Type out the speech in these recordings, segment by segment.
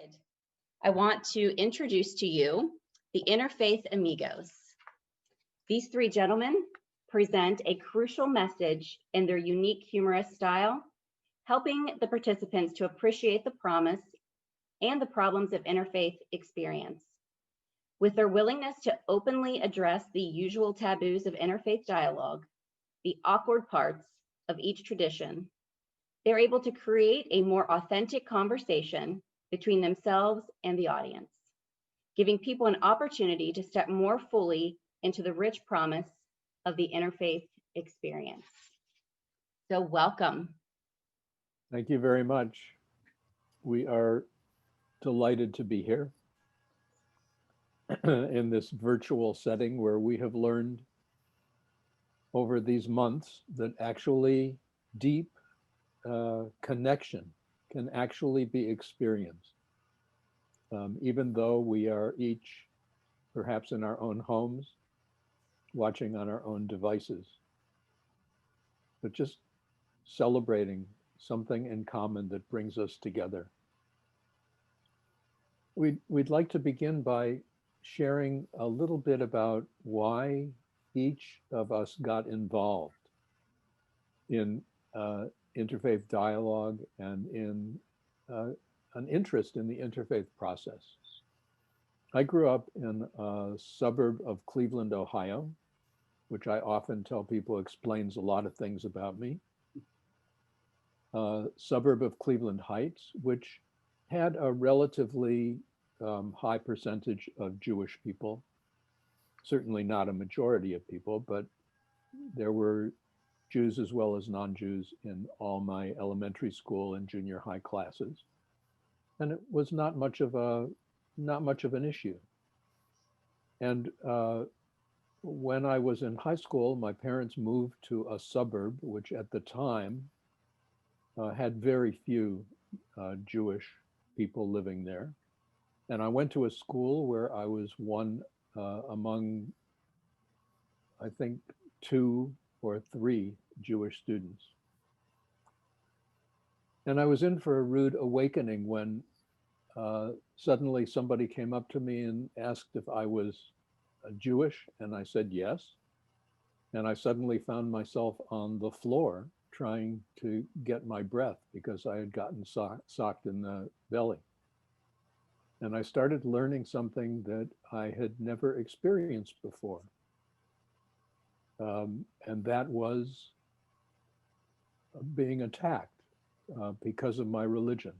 started, I want to introduce to you the Interfaith Amigos. These three gentlemen present a crucial message in their unique humorous style, helping the participants to appreciate the promise and the problems of interfaith experience. With their willingness to openly address the usual taboos of interfaith dialogue, the awkward parts of each tradition, they're able to create a more authentic conversation between themselves and the audience, giving people an opportunity to step more fully into the rich promise of the interfaith experience. So welcome. Thank you very much. We are delighted to be here in this virtual setting where we have learned over these months that actually deep connection can actually be experienced. Even though we are each perhaps in our own homes, watching on our own devices, but just celebrating something in common that brings us together. We'd like to begin by sharing a little bit about why each of us got involved in interfaith dialogue and in an interest in the interfaith process. I grew up in a suburb of Cleveland, Ohio, which I often tell people explains a lot of things about me. Suburb of Cleveland Heights, which had a relatively high percentage of Jewish people, certainly not a majority of people, but there were Jews as well as non-Jews in all my elementary school and junior high classes. And it was not much of an issue. And when I was in high school, my parents moved to a suburb, which at the time had very few Jewish people living there. And I went to a school where I was one among, I think, 2 or 3 Jewish students. And I was in for a rude awakening when suddenly somebody came up to me and asked if I was Jewish, and I said yes. And I suddenly found myself on the floor trying to get my breath because I had gotten socked in the belly. And I started learning something that I had never experienced before. And that was being attacked because of my religion.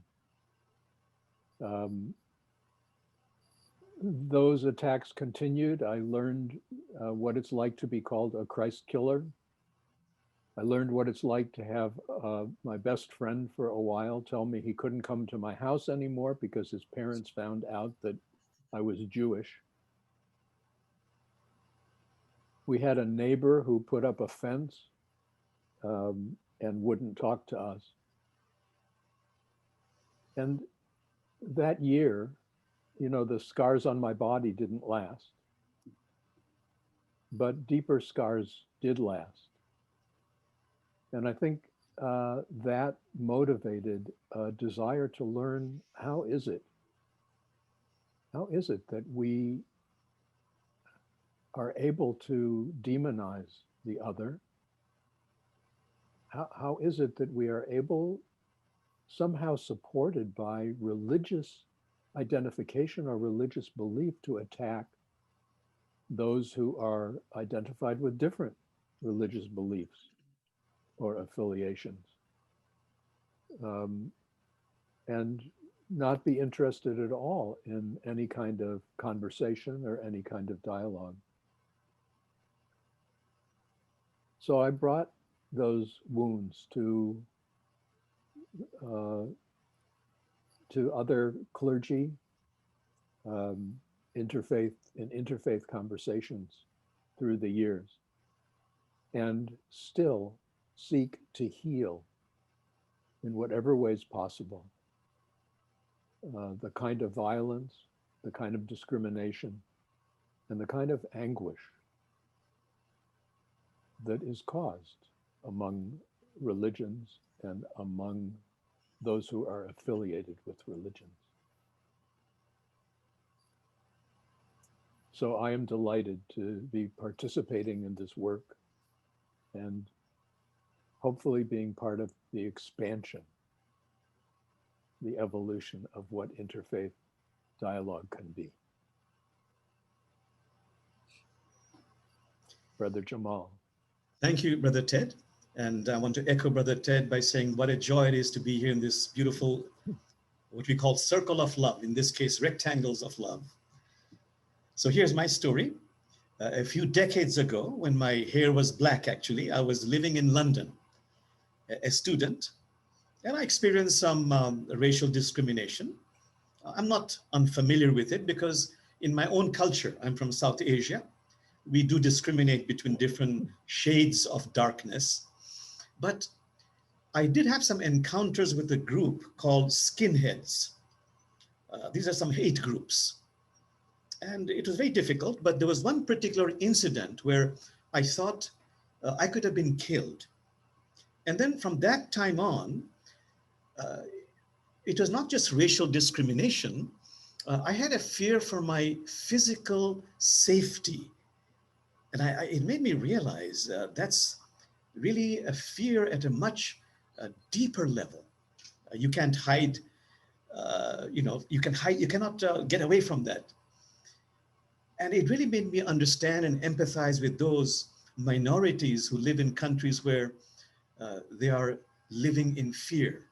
Those attacks continued. I learned what it's like to be called a Christ killer. I learned what it's like to have my best friend for a while tell me he couldn't come to my house anymore because his parents found out that I was Jewish. We had a neighbor who put up a fence and wouldn't talk to us. And that year, you know, the scars on my body didn't last, but deeper scars did last. And I think that motivated a desire to learn, how is it that we are able to demonize the other? How is it that we are able, somehow supported by religious identification or religious belief, to attack those who are identified with different religious beliefs or affiliations, and not be interested at all in any kind of conversation or any kind of dialogue. So I brought those wounds to other clergy, interfaith conversations through the years, and still seek to heal in whatever ways possible the kind of violence, the kind of discrimination, and the kind of anguish that is caused among religions and among those who are affiliated with religions. so I am delighted to be participating in this work and hopefully being part of the expansion, the evolution of what interfaith dialogue can be. Brother Jamal. Thank you, Brother Ted. And I want to echo Brother Ted by saying what a joy it is to be here in this beautiful, what we call circle of love, in this case, rectangles of love. So here's my story. A few decades ago, when my hair was black, actually, I was living in London, a student, and I experienced some racial discrimination. I'm not unfamiliar with it because in my own culture, I'm from South Asia, we do discriminate between different shades of darkness. But I did have some encounters with a group called skinheads. These are some hate groups. And it was very difficult, but there was one particular incident where I thought I could have been killed. And then from that time on, it was not just racial discrimination. I had a fear for my physical safety. And it made me realize that's really a fear at a much deeper level. You can't hide, you cannot get away from that. And it really made me understand and empathize with those minorities who live in countries where they are living in fear.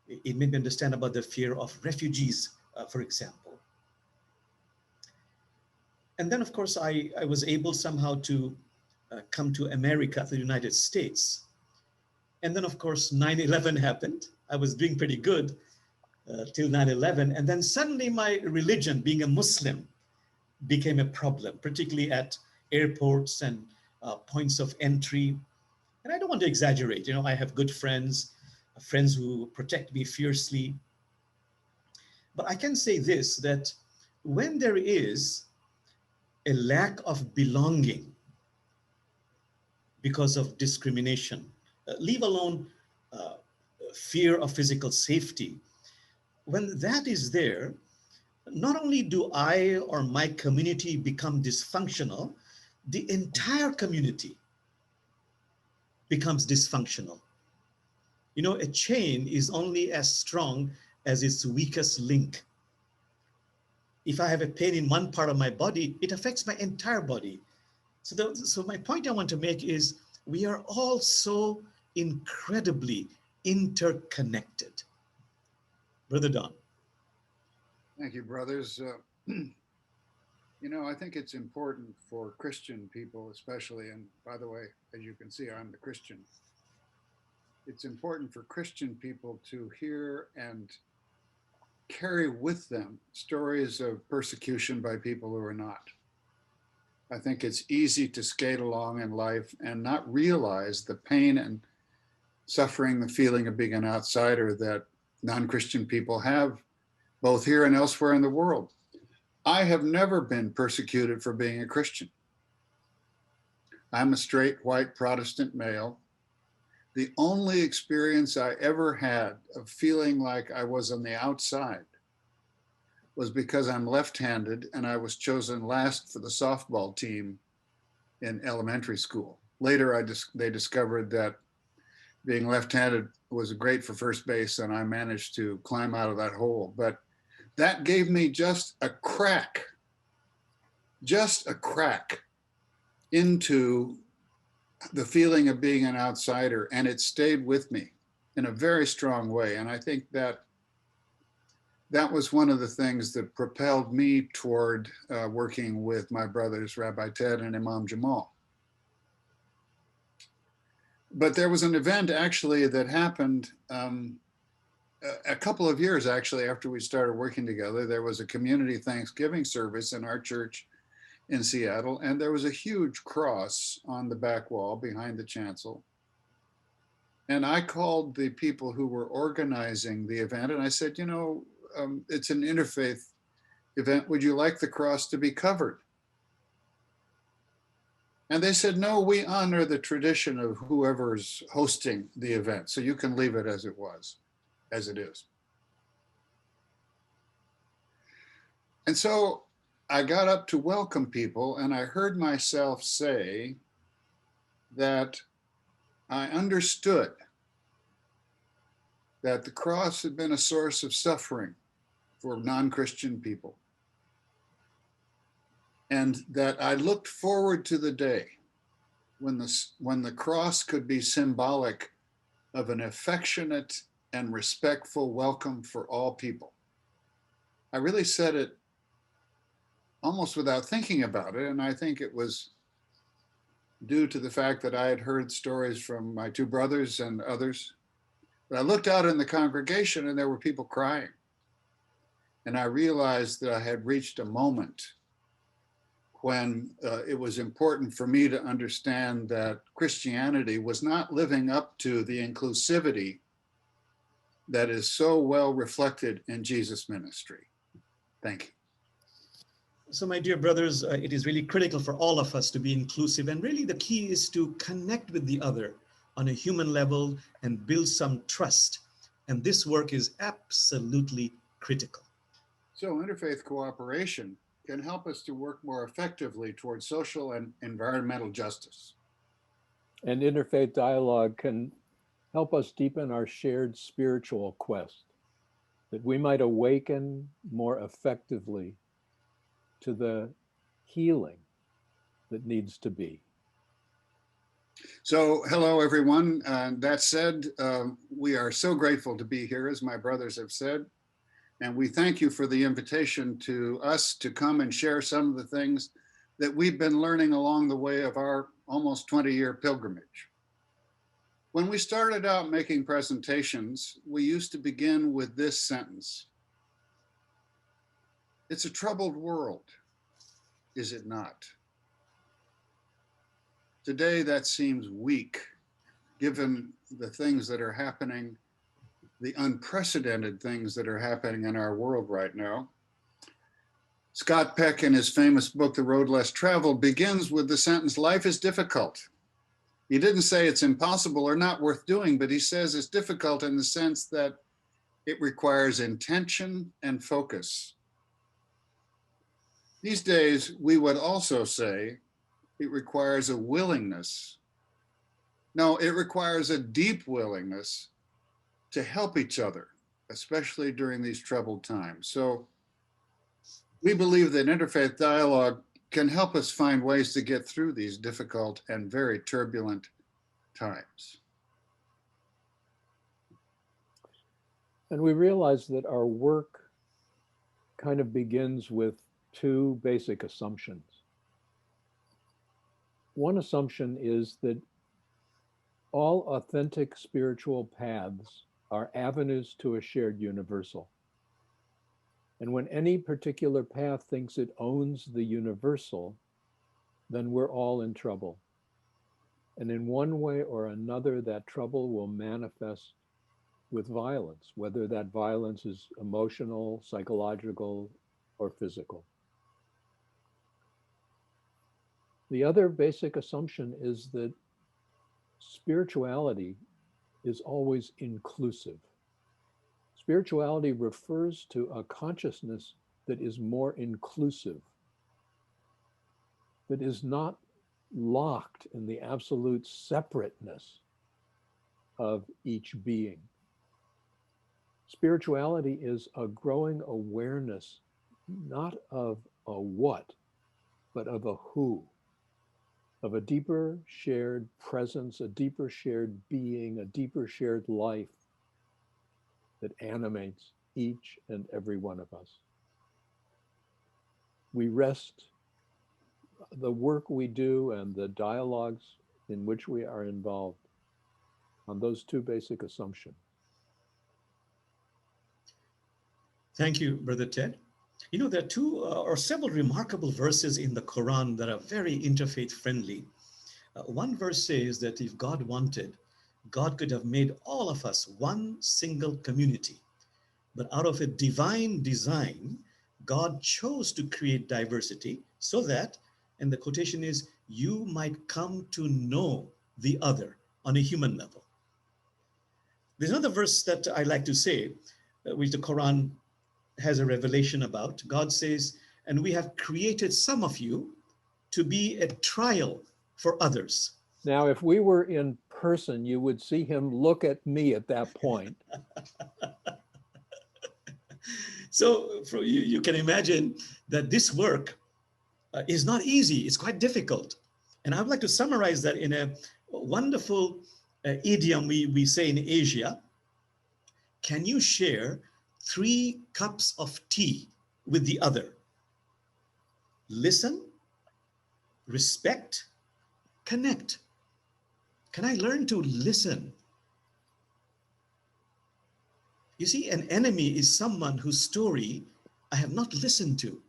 It made me understand about the fear of refugees, for example. And then, of course, I was able somehow to come to America, the United States. And then, of course, 9/11 happened. I was doing pretty good till 9/11. And then suddenly my religion, being a Muslim, became a problem, particularly at airports and points of entry. And I don't want to exaggerate. I have good friends who protect me fiercely. But I can say this, that when there is a lack of belonging because of discrimination, leave alone fear of physical safety, when that is there, not only do I or my community become dysfunctional, the entire community becomes dysfunctional. A chain is only as strong as its weakest link. If I have a pain in one part of my body, it affects my entire body. So my point I want to make is we are all so incredibly interconnected. Brother Don. Thank you, brothers. I think it's important for Christian people, especially, and by the way, as you can see, I'm the Christian. It's important for Christian people to hear and carry with them stories of persecution by people who are not. I think it's easy to skate along in life and not realize the pain and suffering, the feeling of being an outsider that non-Christian people have, both here and elsewhere in the world. I have never been persecuted for being a Christian. I'm a straight white Protestant male. The only experience I ever had of feeling like I was on the outside was because I'm left-handed and I was chosen last for the softball team in elementary school. Later, they discovered that being left-handed was great for first base, and I managed to climb out of that hole. But that gave me just a crack into the feeling of being an outsider, and it stayed with me in a very strong way. And I think that was one of the things that propelled me toward working with my brothers, Rabbi Ted and Imam Jamal. But there was an event actually that happened a couple of years actually after we started working together. There was a community Thanksgiving service in our church in Seattle, and there was a huge cross on the back wall behind the chancel. And I called the people who were organizing the event and I said, it's an interfaith event. Would you like the cross to be covered? And they said, no, we honor the tradition of whoever's hosting the event. So you can leave it as it is. And so I got up to welcome people, and I heard myself say that I understood that the cross had been a source of suffering for non-Christian people, and that I looked forward to the day when the cross could be symbolic of an affectionate and respectful welcome for all people. I really said it almost without thinking about it, and I think it was due to the fact that I had heard stories from my two brothers and others. But I looked out in the congregation and there were people crying. And I realized that I had reached a moment when it was important for me to understand that Christianity was not living up to the inclusivity that is so well reflected in Jesus' ministry. Thank you. So my dear brothers, it is really critical for all of us to be inclusive. And really the key is to connect with the other on a human level and build some trust. And this work is absolutely critical. So interfaith cooperation can help us to work more effectively towards social and environmental justice. And interfaith dialogue can help us deepen our shared spiritual quest, that we might awaken more effectively to the healing that needs to be. So hello, everyone. That said, we are so grateful to be here, as my brothers have said. And we thank you for the invitation to us to come and share some of the things that we've been learning along the way of our almost 20-year pilgrimage. When we started out making presentations, we used to begin with this sentence: "It's a troubled world, is it not?" Today, that seems weak, given the things that are happening, the unprecedented things that are happening in our world right now. Scott Peck, in his famous book, The Road Less Traveled, begins with the sentence, "Life is difficult." He didn't say it's impossible or not worth doing, but he says it's difficult in the sense that it requires intention and focus. These days, we would also say it requires a willingness. No, it requires a deep willingness to help each other, especially during these troubled times. So we believe that interfaith dialogue can help us find ways to get through these difficult and very turbulent times. And we realize that our work kind of begins with two basic assumptions. One assumption is that all authentic spiritual paths are avenues to a shared universal. And when any particular path thinks it owns the universal, then we're all in trouble. And in one way or another, that trouble will manifest with violence, whether that violence is emotional, psychological, or physical. The other basic assumption is that spirituality is always inclusive. Spirituality refers to a consciousness that is more inclusive, that is not locked in the absolute separateness of each being. Spirituality is a growing awareness, not of a what, but of a who, of a deeper shared presence, a deeper shared being, a deeper shared life that animates each and every one of us. We rest the work we do and the dialogues in which we are involved on those two basic assumptions. Thank you, Brother Ted. You know, there are two or several remarkable verses in the Quran that are very interfaith friendly. One verse says that if God wanted, God could have made all of us one single community. But out of a divine design, God chose to create diversity so that, and the quotation is, you might come to know the other on a human level. There's another verse that I like to say, which the Quran has a revelation about. God says, and we have created some of you to be a trial for others. Now, if we were in person, you would see him look at me at that point. So you can imagine that this work is not easy. It's quite difficult. And I would like to summarize that in a wonderful idiom we say in Asia. Can you share 3 cups of tea with the other? Listen, respect, connect. Can I learn to listen? You see, an enemy is someone whose story I have not listened to.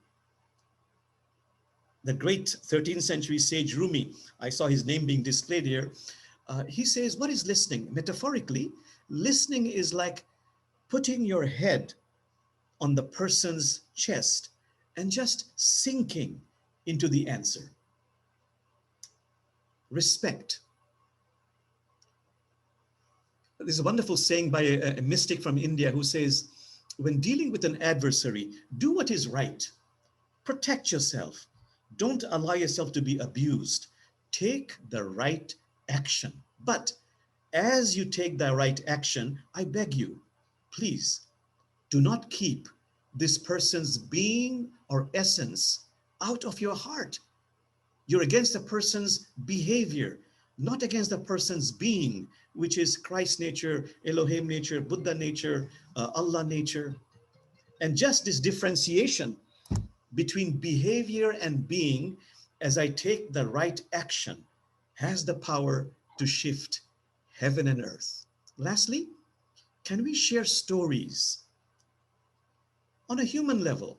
The great 13th century sage Rumi, I saw his name being displayed here. He says, what is listening? Metaphorically, listening is like putting your head on the person's chest and just sinking into the answer. Respect. There's a wonderful saying by a mystic from India who says, when dealing with an adversary, do what is right. Protect yourself. Don't allow yourself to be abused. Take the right action. But as you take the right action, I beg you, please do not keep this person's being or essence out of your heart. You're against the person's behavior, not against the person's being, which is Christ nature, Elohim nature, Buddha nature, Allah nature. And just this differentiation between behavior and being, as I take the right action, has the power to shift heaven and earth. Lastly, can we share stories on a human level,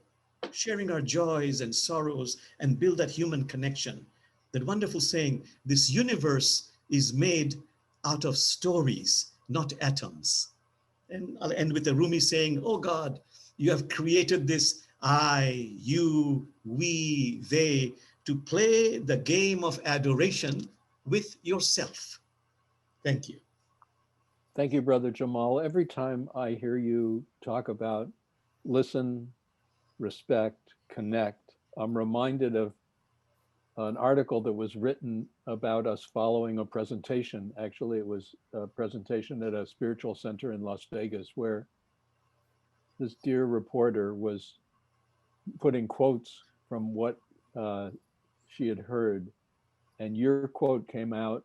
sharing our joys and sorrows and build that human connection? That wonderful saying, this universe is made out of stories, not atoms. And I'll end with the Rumi saying, oh God, you have created this I, you, we, they, to play the game of adoration with yourself. Thank you. Thank you, Brother Jamal. Every time I hear you talk about listen, respect, connect, I'm reminded of an article that was written about us following a presentation. Actually, it was a presentation at a spiritual center in Las Vegas where this dear reporter was putting quotes from what she had heard. And your quote came out,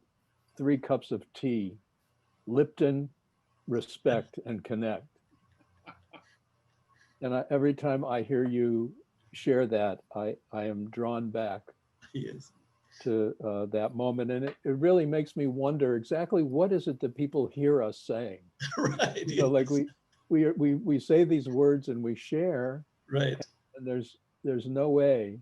3 cups of tea, Lipton, respect, and connect. And every time I hear you share that, I am drawn back Yes. to that moment. And it really makes me wonder exactly what is it that people hear us saying? Right. You know, like we say these words and we share, Right. and there's no way,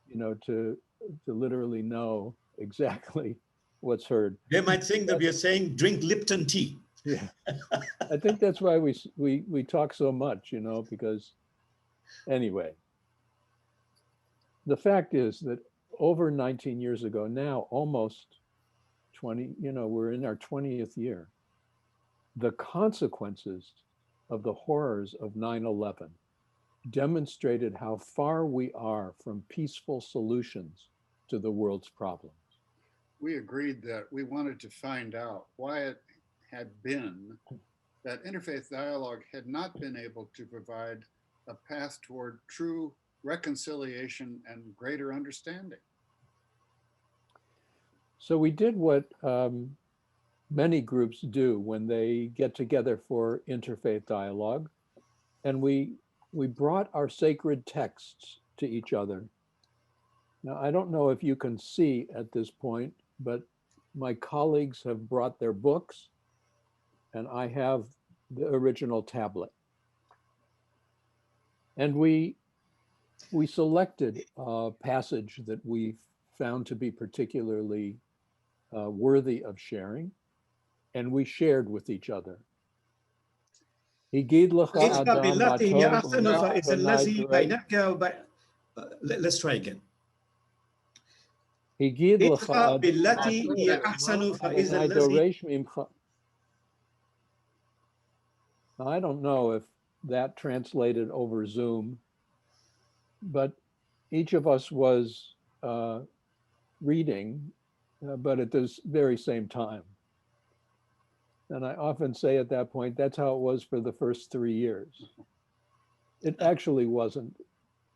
you know, to literally know exactly what's heard. They might think that we are saying drink Lipton tea. Yeah, I think that's why we talk so much, you know, because anyway, the fact is that over 19 years ago now, almost 20, you know, we're in our 20th year, the consequences of the horrors of 9/11 demonstrated how far we are from peaceful solutions to the world's problems. We agreed that we wanted to find out why it had been that interfaith dialogue had not been able to provide a path toward true reconciliation and greater understanding. So we did what many groups do when they get together for interfaith dialogue, and we brought our sacred texts to each other. Now, I don't know if you can see at this point, but my colleagues have brought their books, and I have the original tablet. And we selected a passage that we found to be particularly worthy of sharing, and we shared with each other. Let's try again. I don't know if that translated over Zoom, but each of us was reading, but at this very same time. And I often say at that point, that's how it was for the first 3 years. It actually wasn't.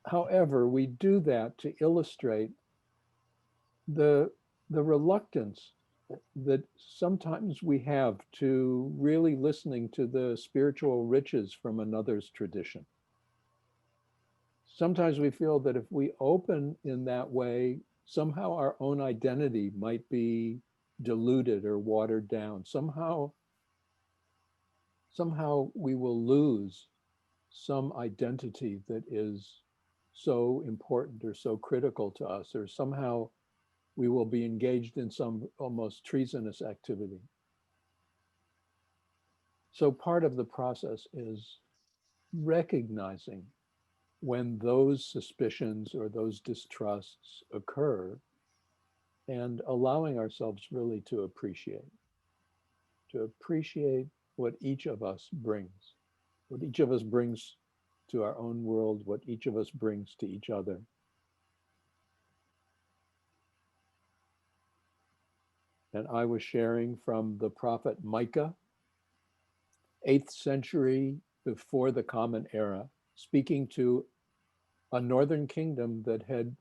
However, we do that to illustrate the reluctance that sometimes we have to really listening to the spiritual riches from another's tradition. Sometimes we feel that if we open in that way, somehow our own identity might be diluted or watered down. Somehow we will lose some identity that is so important or so critical to us, or somehow we will be engaged in some almost treasonous activity. So part of the process is recognizing when those suspicions or those distrusts occur and allowing ourselves really to appreciate what each of us brings, to our own world, what each of us brings to each other. And I was sharing from the prophet Micah, 8th century before the Common Era, speaking to a northern kingdom that had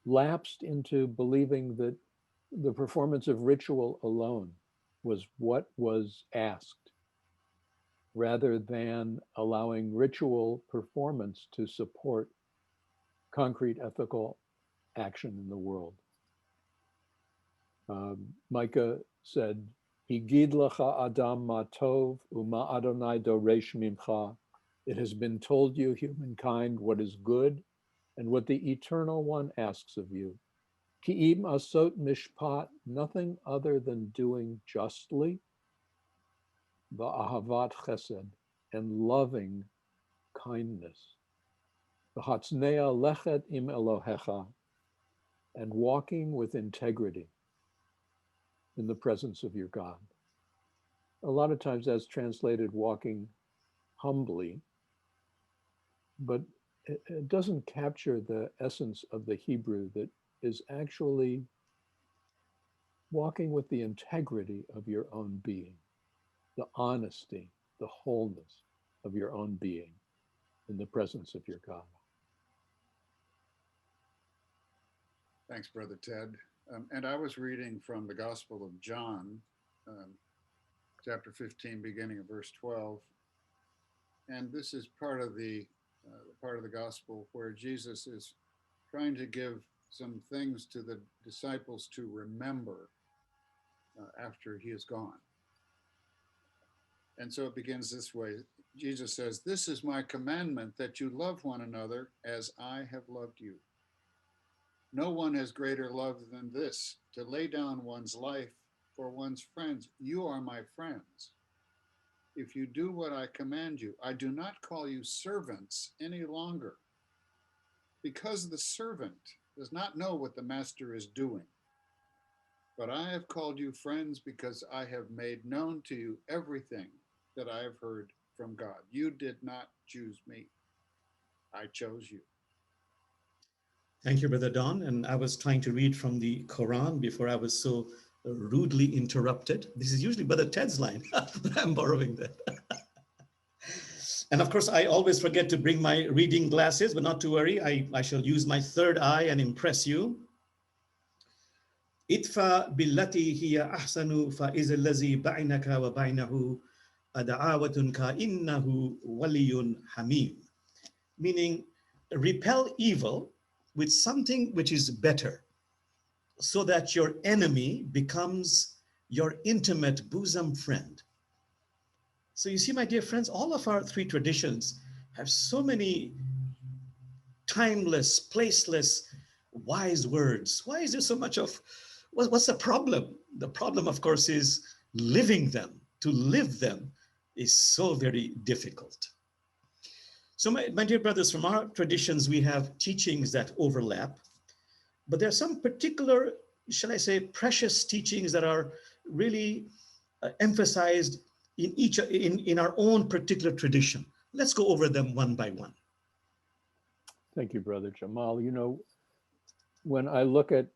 lapsed into believing that the performance of ritual alone was what was asked, rather than allowing ritual performance to support concrete ethical action in the world. Micah said, Higid lecha Adam ma tov uma Adonai doresh mimcha. It has been told you, humankind, what is good and what the Eternal One asks of you. Ki'im asot mishpat, nothing other than doing justly, va'ahavat chesed, and loving kindness. V'hatznea lechet im Elohecha, and walking with integrity in the presence of your God. A lot of times that's translated walking humbly, but it doesn't capture the essence of the Hebrew that is actually walking with the integrity of your own being, the honesty, the wholeness of your own being in the presence of your God. Thanks, Brother Ted. And I was reading from the Gospel of John, chapter 15, beginning of verse 12. And this is part of the gospel where Jesus is trying to give some things to the disciples to remember after he is gone. And so it begins this way. Jesus says, "This is my commandment, that you love one another as I have loved you. No one has greater love than this, to lay down one's life for one's friends. You are my friends. If you do what I command you, I do not call you servants any longer, because the servant does not know what the master is doing. But I have called you friends because I have made known to you everything that I have heard from God. You did not choose me. I chose you." Thank you, Brother Don. And I was trying to read from the Quran before I was so rudely interrupted. This is usually Brother Ted's line, but I'm borrowing that. And of course, I always forget to bring my reading glasses, but not to worry. I shall use my third eye and impress you. Itfa billati hiya ahsanu fa iza allazi ba'inaka wa ba'inahu ada'awatun ka innahu waliyun hamim. Meaning, repel evil with something which is better, so that your enemy becomes your intimate bosom friend. So you see, my dear friends, all of our three traditions have so many timeless, placeless, wise words. Why is there so much of, what's the problem? The problem, of course, is living them. To live them is so very difficult. So my dear brothers, from our traditions, we have teachings that overlap, but there are some particular, shall I say, precious teachings that are really emphasized in our own particular tradition. Let's go over them one by one. Thank you, Brother Jamal. You know, when I look at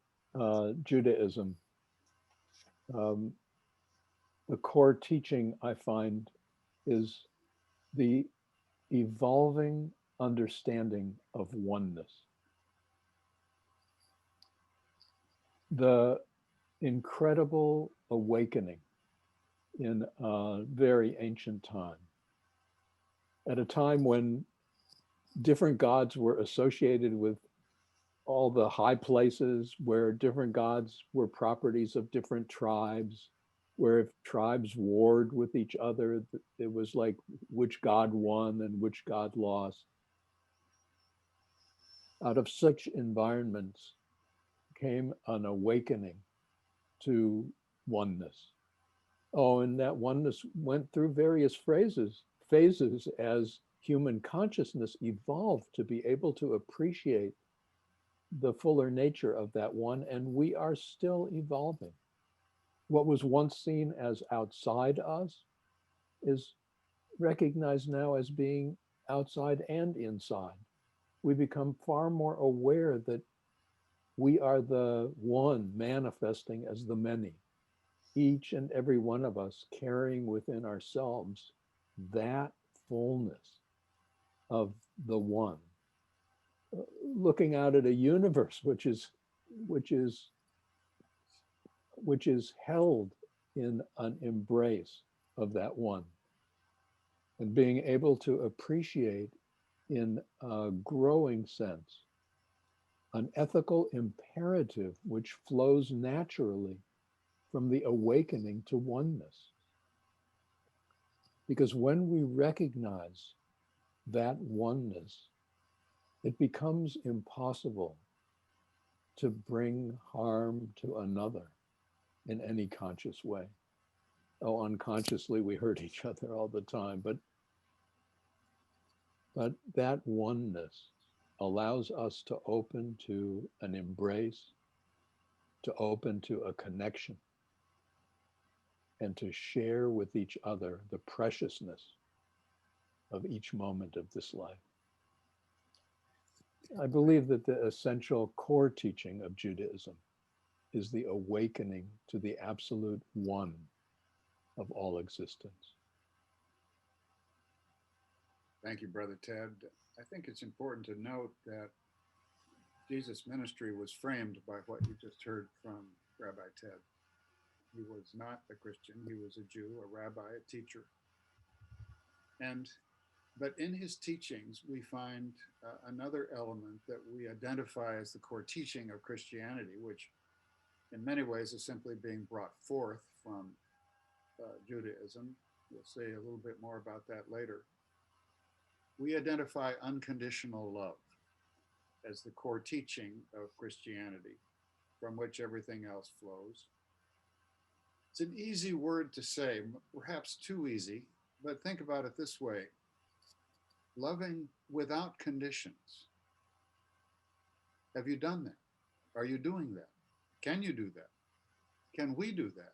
Judaism, um, the core teaching I find is the evolving understanding of oneness. The incredible awakening in a very ancient time, at a time when different gods were associated with all the high places, where different gods were properties of different tribes, where if tribes warred with each other, it was like which god won and which god lost. Out of such environments came an awakening to oneness. Oh, and that oneness went through various phases as human consciousness evolved to be able to appreciate the fuller nature of that one, and we are still evolving. What was once seen as outside us is recognized now as being outside and inside. We become far more aware that we are the one manifesting as the many, each and every one of us carrying within ourselves that fullness of the one. Looking out at a universe which is held in an embrace of that one, and being able to appreciate in a growing sense an ethical imperative which flows naturally from the awakening to oneness. Because when we recognize that oneness, it becomes impossible to bring harm to another in any conscious way. Oh, unconsciously we hurt each other all the time, but that oneness allows us to open to an embrace, to open to a connection, and to share with each other the preciousness of each moment of this life. I believe that the essential core teaching of Judaism is the awakening to the absolute one of all existence. Thank you, Brother Ted. I think it's important to note that Jesus' ministry was framed by what you just heard from Rabbi Ted. He was not a Christian, he was a Jew, a rabbi, a teacher. But in his teachings, we find another element that we identify as the core teaching of Christianity, which in many ways is simply being brought forth from Judaism. We'll say a little bit more about that later. We identify unconditional love as the core teaching of Christianity, from which everything else flows. It's an easy word to say, perhaps too easy, but think about it this way: loving without conditions. Have you done that? Are you doing that? Can you do that? Can we do that?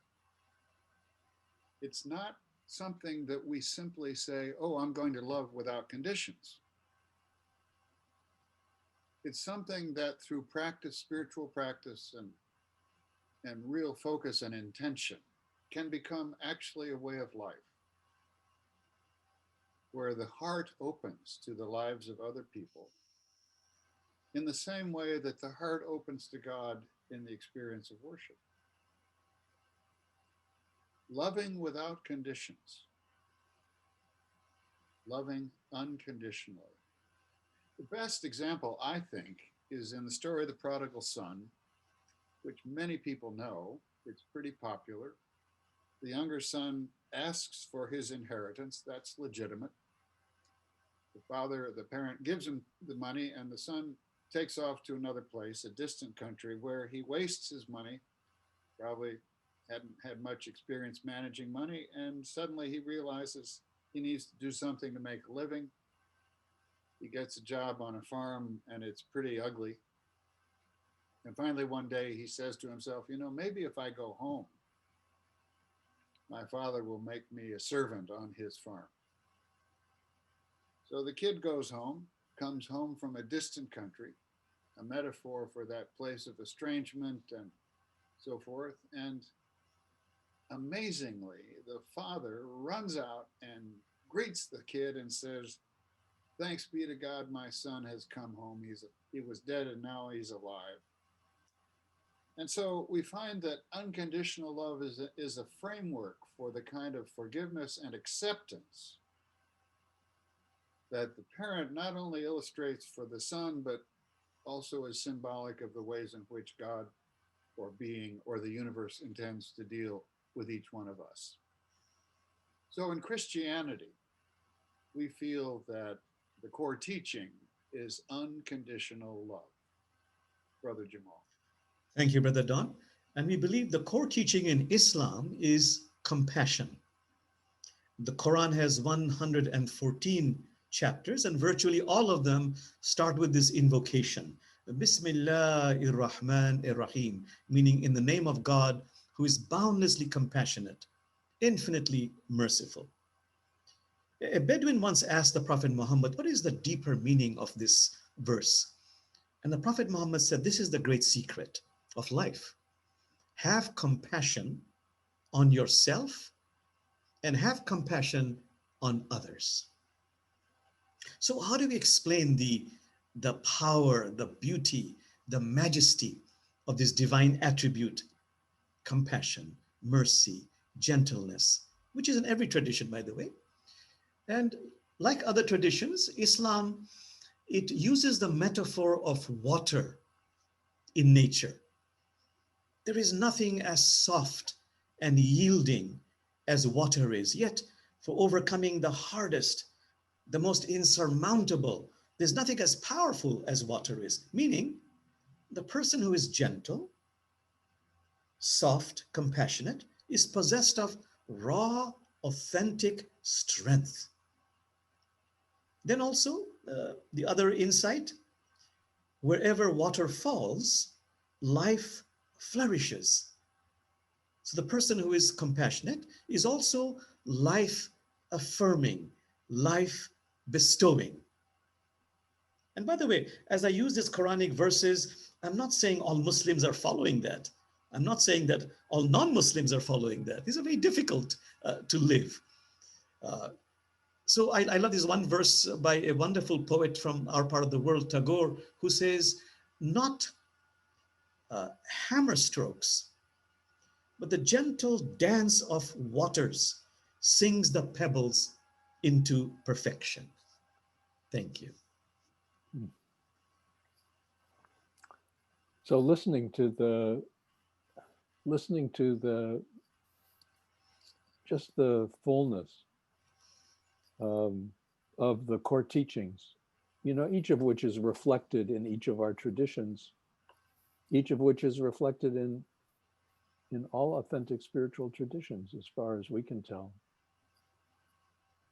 It's not something that we simply say, oh, I'm going to love without conditions. It's something that through practice, spiritual practice, and real focus and intention can become actually a way of life, where the heart opens to the lives of other people in the same way that the heart opens to God in the experience of worship. Loving without conditions, loving unconditionally. The best example, I think, is in the story of the prodigal son, which many people know. It's pretty popular. The younger son asks for his inheritance. That's legitimate. The parent gives him the money, and the son takes off to another place, a distant country, where he wastes his money, probably hadn't had much experience managing money, and suddenly he realizes he needs to do something to make a living. He gets a job on a farm, and it's pretty ugly. And finally, one day, he says to himself, maybe if I go home, my father will make me a servant on his farm. So the kid goes home, comes home from a distant country, a metaphor for that place of estrangement and so forth. And amazingly, the father runs out and greets the kid and says, "Thanks be to God, my son has come home. He was dead and now he's alive." And so we find that unconditional love is a framework for the kind of forgiveness and acceptance that the parent not only illustrates for the son, but also is symbolic of the ways in which God or being or the universe intends to deal with each one of us. So in Christianity, we feel that the core teaching is unconditional love. Brother Jamal. Thank you, Brother Don. And we believe the core teaching in Islam is compassion. The Quran has 114 chapters, and virtually all of them start with this invocation, Bismillahir Rahmanir Rahim, meaning in the name of God, who is boundlessly compassionate, infinitely merciful. A Bedouin once asked the Prophet Muhammad, what is the deeper meaning of this verse? And the Prophet Muhammad said, this is the great secret of life. Have compassion on yourself and have compassion on others. So how do we explain the power, the beauty, the majesty of this divine attribute, compassion, mercy, gentleness, which is in every tradition, by the way? And like other traditions, Islam, it uses the metaphor of water in nature. There is nothing as soft and yielding as water is, yet for overcoming the hardest, the most insurmountable, there's nothing as powerful as water is, meaning the person who is gentle, soft, compassionate, is possessed of raw, authentic strength. Then also, the other insight, wherever water falls, life flourishes. So the person who is compassionate is also life affirming, life bestowing. And by the way, as I use these Quranic verses, I'm not saying all Muslims are following that. I'm not saying that all non-Muslims are following that. These are very difficult to live. So I love this one verse by a wonderful poet from our part of the world, Tagore, who says, not hammer strokes, but the gentle dance of waters sings the pebbles into perfection. Thank you. So listening to just the fullness of the core teachings, each of which is reflected in each of our traditions, each of which is reflected in all authentic spiritual traditions, as far as we can tell.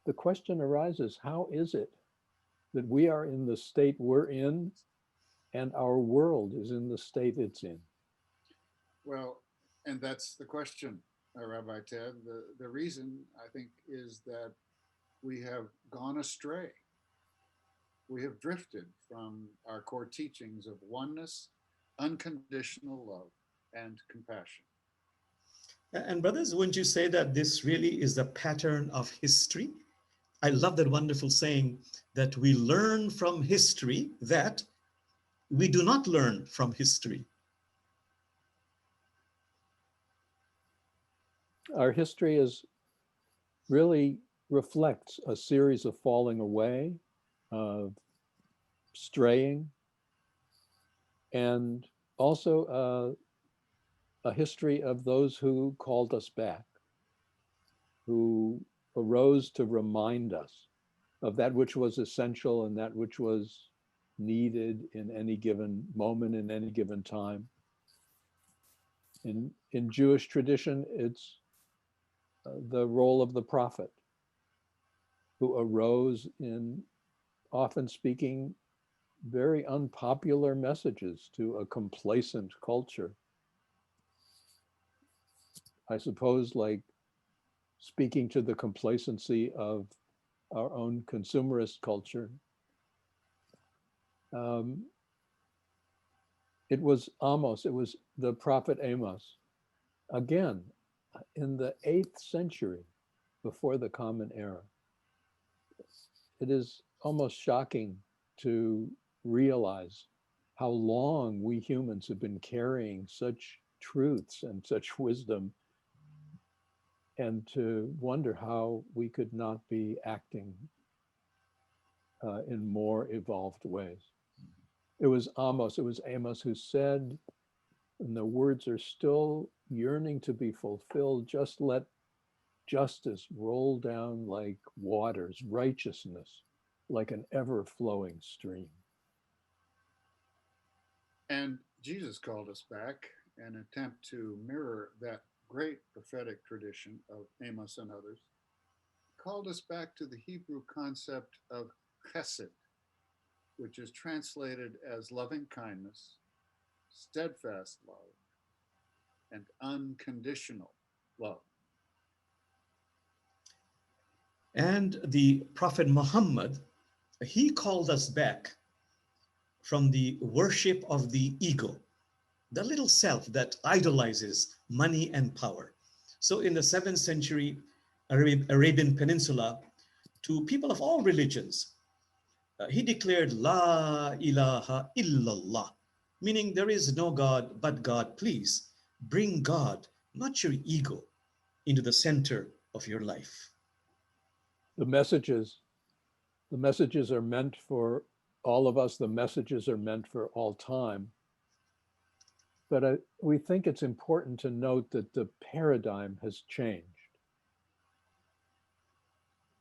The question arises, how is it that we are in the state we're in and our world is in the state it's in? Well, and that's the question, Rabbi Ted. The reason, I think, is that we have gone astray. We have drifted from our core teachings of oneness, unconditional love, and compassion. And brothers, wouldn't you say that this really is the pattern of history? I love that wonderful saying that we learn from history that we do not learn from history. Our history really reflects a series of falling away, of straying, and also a history of those who called us back, who arose to remind us of that which was essential and that which was needed in any given moment, in any given time. In Jewish tradition, it's the role of the prophet, who arose in often speaking very unpopular messages to a complacent culture. I suppose, like speaking to the complacency of our own consumerist culture, Um, it was Amos, it was the prophet Amos, again, in the 8th century before the Common Era. It is almost shocking to realize how long we humans have been carrying such truths and such wisdom, and to wonder how we could not be acting in more evolved ways. It was Amos who said, and the words are still yearning to be fulfilled, just let justice roll down like waters, righteousness like an ever-flowing stream. And Jesus called us back in an attempt to mirror that great prophetic tradition of Amos and others, called us back to the Hebrew concept of chesed, which is translated as loving kindness, steadfast love, and unconditional love. And the Prophet Muhammad, he called us back from the worship of the ego, the little self that idolizes money and power. So in the 7th century Arabian Peninsula, to people of all religions, he declared La ilaha illallah, meaning there is no God but God. Please bring God, not your ego, into the center of your life. The messages are meant for all of us. The messages are meant for all time. But we think it's important to note that the paradigm has changed.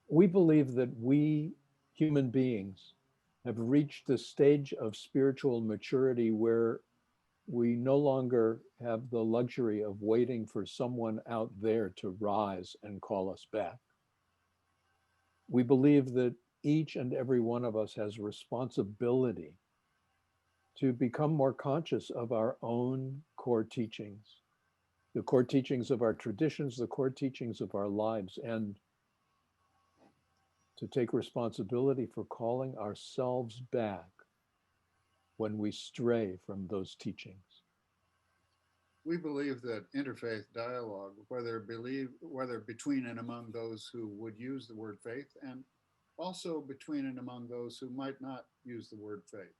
We believe that we human beings have reached the stage of spiritual maturity where we no longer have the luxury of waiting for someone out there to rise and call us back. We believe that each and every one of us has responsibility to become more conscious of our own core teachings, the core teachings of our traditions, the core teachings of our lives, and to take responsibility for calling ourselves back when we stray from those teachings. We believe that interfaith dialogue, whether between and among those who would use the word faith, and also between and among those who might not use the word faith,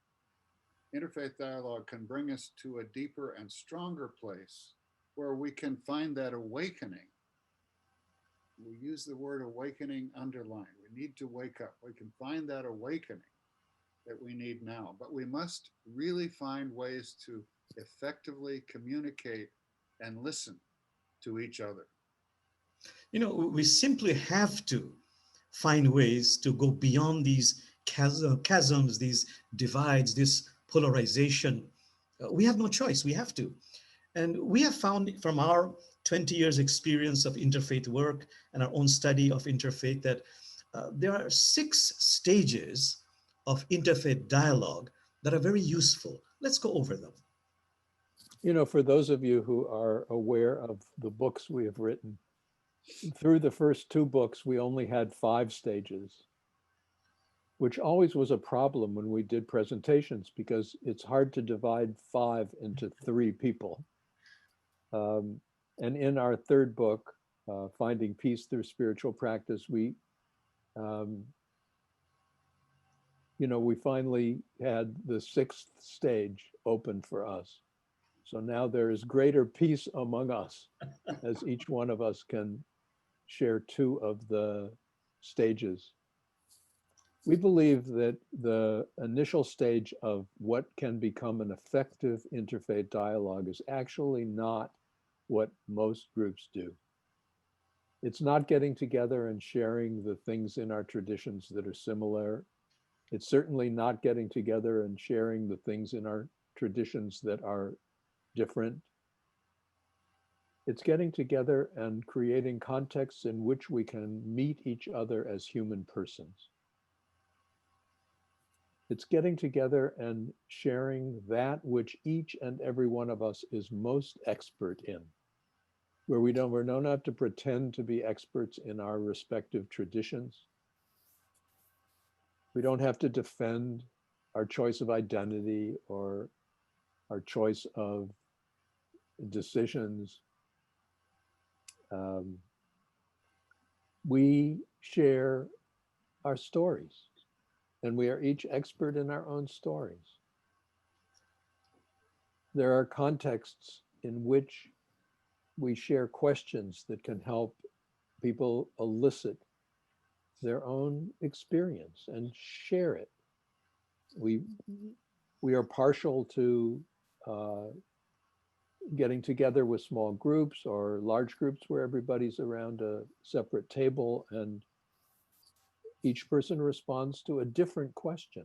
interfaith dialogue can bring us to a deeper and stronger place where we can find that awakening. We use the word awakening underlined. We need to wake up. We can find that awakening that we need now, but we must really find ways to effectively communicate and listen to each other. You know, we simply have to find ways to go beyond these chasms, these divides, this polarization. We have no choice. We have to. And we have found from our 20 years experience of interfaith work and our own study of interfaith that there are 6 stages of interfaith dialogue that are very useful. Let's go over them. You know, for those of you who are aware of the books we have written, through the first 2 books, we only had 5 stages, which always was a problem when we did presentations because it's hard to divide 5 into 3 people. And in our 3rd book, Finding Peace Through Spiritual Practice, we finally had the 6th stage open for us. So now there is greater peace among us as each one of us can share 2 of the stages. We believe that the initial stage of what can become an effective interfaith dialogue is actually not what most groups do. It's not getting together and sharing the things in our traditions that are similar. It's certainly not getting together and sharing the things in our traditions that are different. It's getting together and creating contexts in which we can meet each other as human persons. It's getting together and sharing that which each and every one of us is most expert in, where we don't have to pretend to be experts in our respective traditions. We don't have to defend our choice of identity or our choice of decisions. We share our stories, and we are each expert in our own stories. There are contexts in which we share questions that can help people elicit their own experience and share it. We are partial to getting together with small groups or large groups where everybody's around a separate table and each person responds to a different question.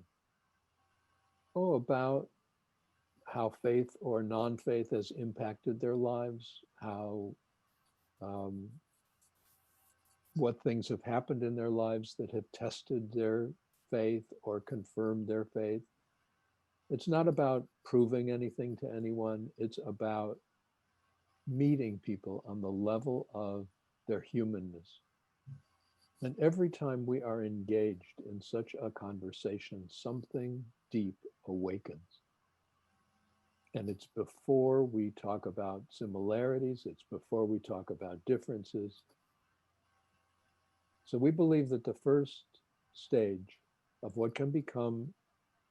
Oh, about how faith or non-faith has impacted their lives, how what things have happened in their lives that have tested their faith or confirmed their faith. It's not about proving anything to anyone. It's about meeting people on the level of their humanness. And every time we are engaged in such a conversation, something deep awakens. And it's before we talk about similarities, it's before we talk about differences. So we believe that the first stage of what can become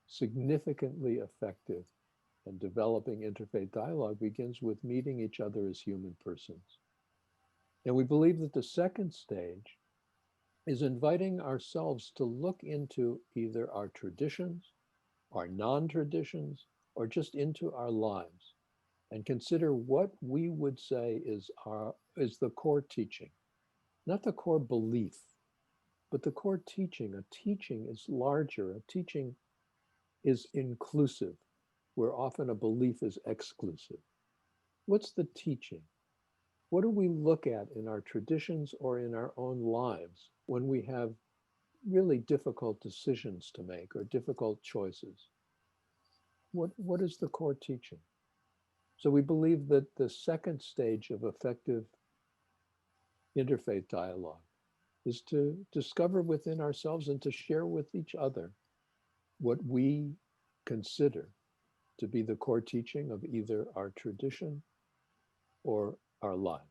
significantly effective and developing interfaith dialogue begins with meeting each other as human persons. And we believe that the second stage is inviting ourselves to look into either our traditions, our non-traditions, or just into our lives and consider what we would say is the core teaching, not the core belief, but the core teaching. A teaching is larger. A teaching is inclusive, where often a belief is exclusive. What's the teaching? What do we look at in our traditions or in our own lives when we have really difficult decisions to make or difficult choices? What is the core teaching? So we believe that the second stage of effective interfaith dialogue is to discover within ourselves and to share with each other what we consider to be the core teaching of either our tradition or our lives.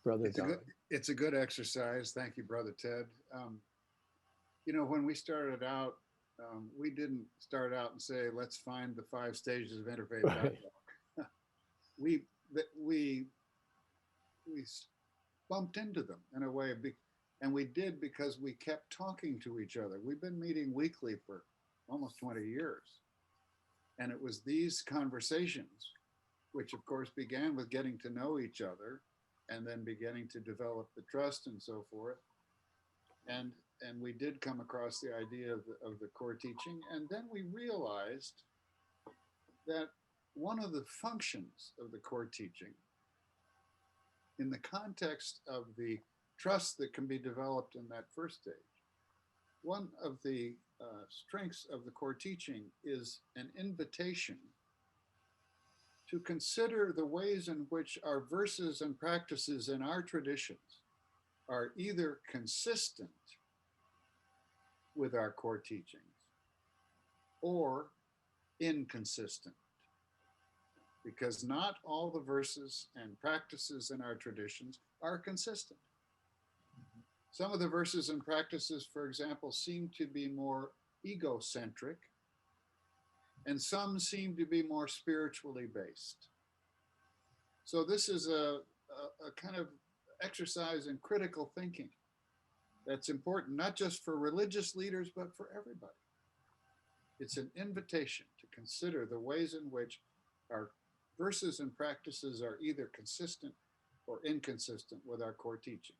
Brother Don. It's a good exercise. Thank you, Brother Ted. You know, when we started out, we didn't start out and say, let's find the 5 stages of interfaith dialogue. we bumped into them in a way, and we did because we kept talking to each other. We've been meeting weekly for almost 20 years. And it was these conversations, which of course began with getting to know each other and then beginning to develop the trust and so forth. And we did come across the idea of the core teaching. And then we realized that one of the functions of the core teaching in the context of the trust that can be developed in that first stage, one of the strengths of the core teaching is an invitation to consider the ways in which our verses and practices in our traditions are either consistent with our core teachings or inconsistent. Because not all the verses and practices in our traditions are consistent. Some of the verses and practices, for example, seem to be more egocentric, and some seem to be more spiritually based. So this is a kind of exercise in critical thinking that's important, not just for religious leaders, but for everybody. It's an invitation to consider the ways in which our verses and practices are either consistent or inconsistent with our core teachings.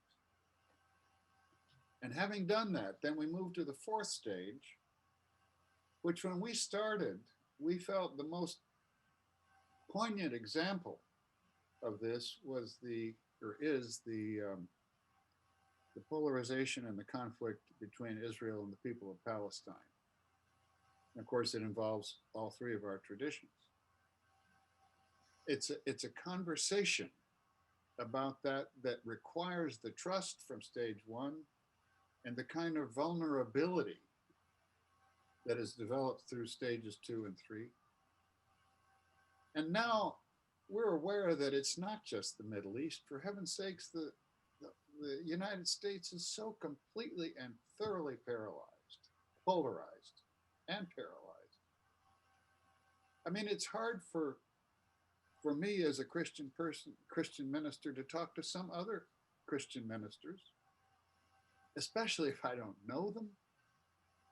And having done that, then we move to the 4th stage, which when we started, we felt the most poignant example of this was the polarization and the conflict between Israel and the people of Palestine. And of course, it involves all 3 of our traditions. It's a conversation about that requires the trust from stage 1 and the kind of vulnerability that is developed through stages 2 and 3. And now we're aware that it's not just the Middle East. For heaven's sakes, the United States is so completely and thoroughly paralyzed, polarized, and paralyzed. I mean, it's hard for me as a Christian person, Christian minister, to talk to some other Christian ministers, especially if I don't know them.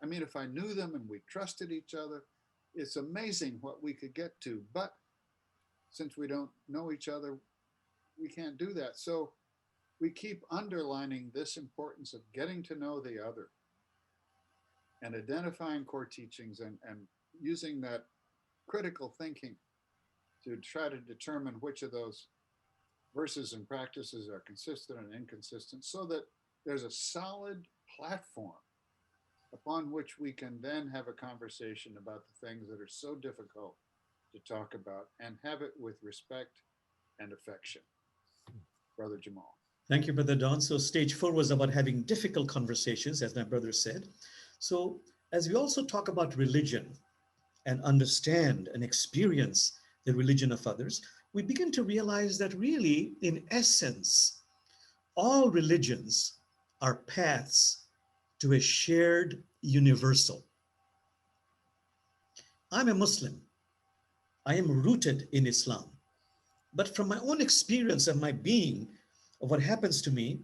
I mean, if I knew them and we trusted each other, it's amazing what we could get to. But since we don't know each other, we can't do that. So we keep underlining this importance of getting to know the other and identifying core teachings and using that critical thinking to try to determine which of those verses and practices are consistent and inconsistent, so that there's a solid platform upon which we can then have a conversation about the things that are so difficult to talk about, and have it with respect and affection. Brother Jamal. Thank you, Brother Don. So stage 4 was about having difficult conversations, as my brother said. So as we also talk about religion and understand and experience the religion of others, we begin to realize that really, in essence, all religions are paths to a shared universal. I'm a Muslim. I am rooted in Islam. But from my own experience of my being, of what happens to me,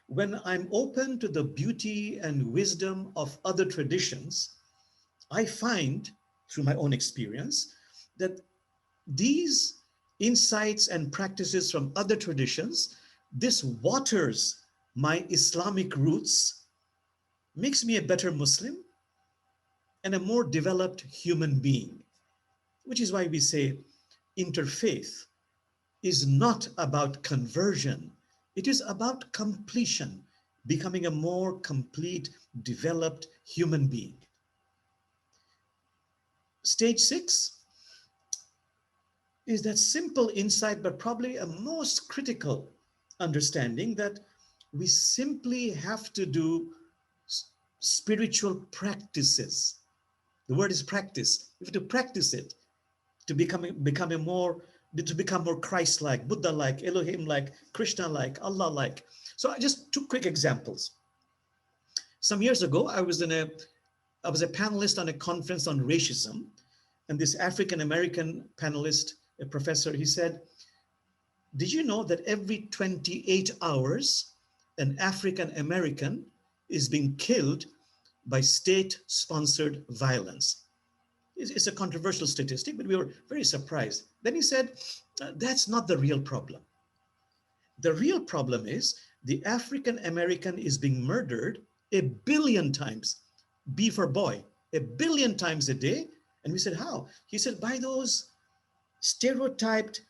when I'm open to the beauty and wisdom of other traditions, I find, through my own experience, that these insights and practices from other traditions, this waters my Islamic roots, makes me a better Muslim and a more developed human being, which is why we say interfaith is not about conversion. It is about completion, becoming a more complete, developed human being. Stage 6 is that simple insight, but probably a most critical understanding that we simply have to do spiritual practices. The word is practice. We have to practice it to become more Christ-like, Buddha-like, Elohim-like, Krishna-like, Allah-like. So just 2 quick examples. Some years ago, I was a panelist on a conference on racism, and this African-American panelist, a professor, he said, did you know that every 28 hours, an African-American is being killed by state-sponsored violence? It's a controversial statistic, but we were very surprised. Then he said, that's not the real problem. The real problem is the African-American is being murdered 1 billion times, B for boy, 1 billion times a day. And we said, how? He said, by those stereotyped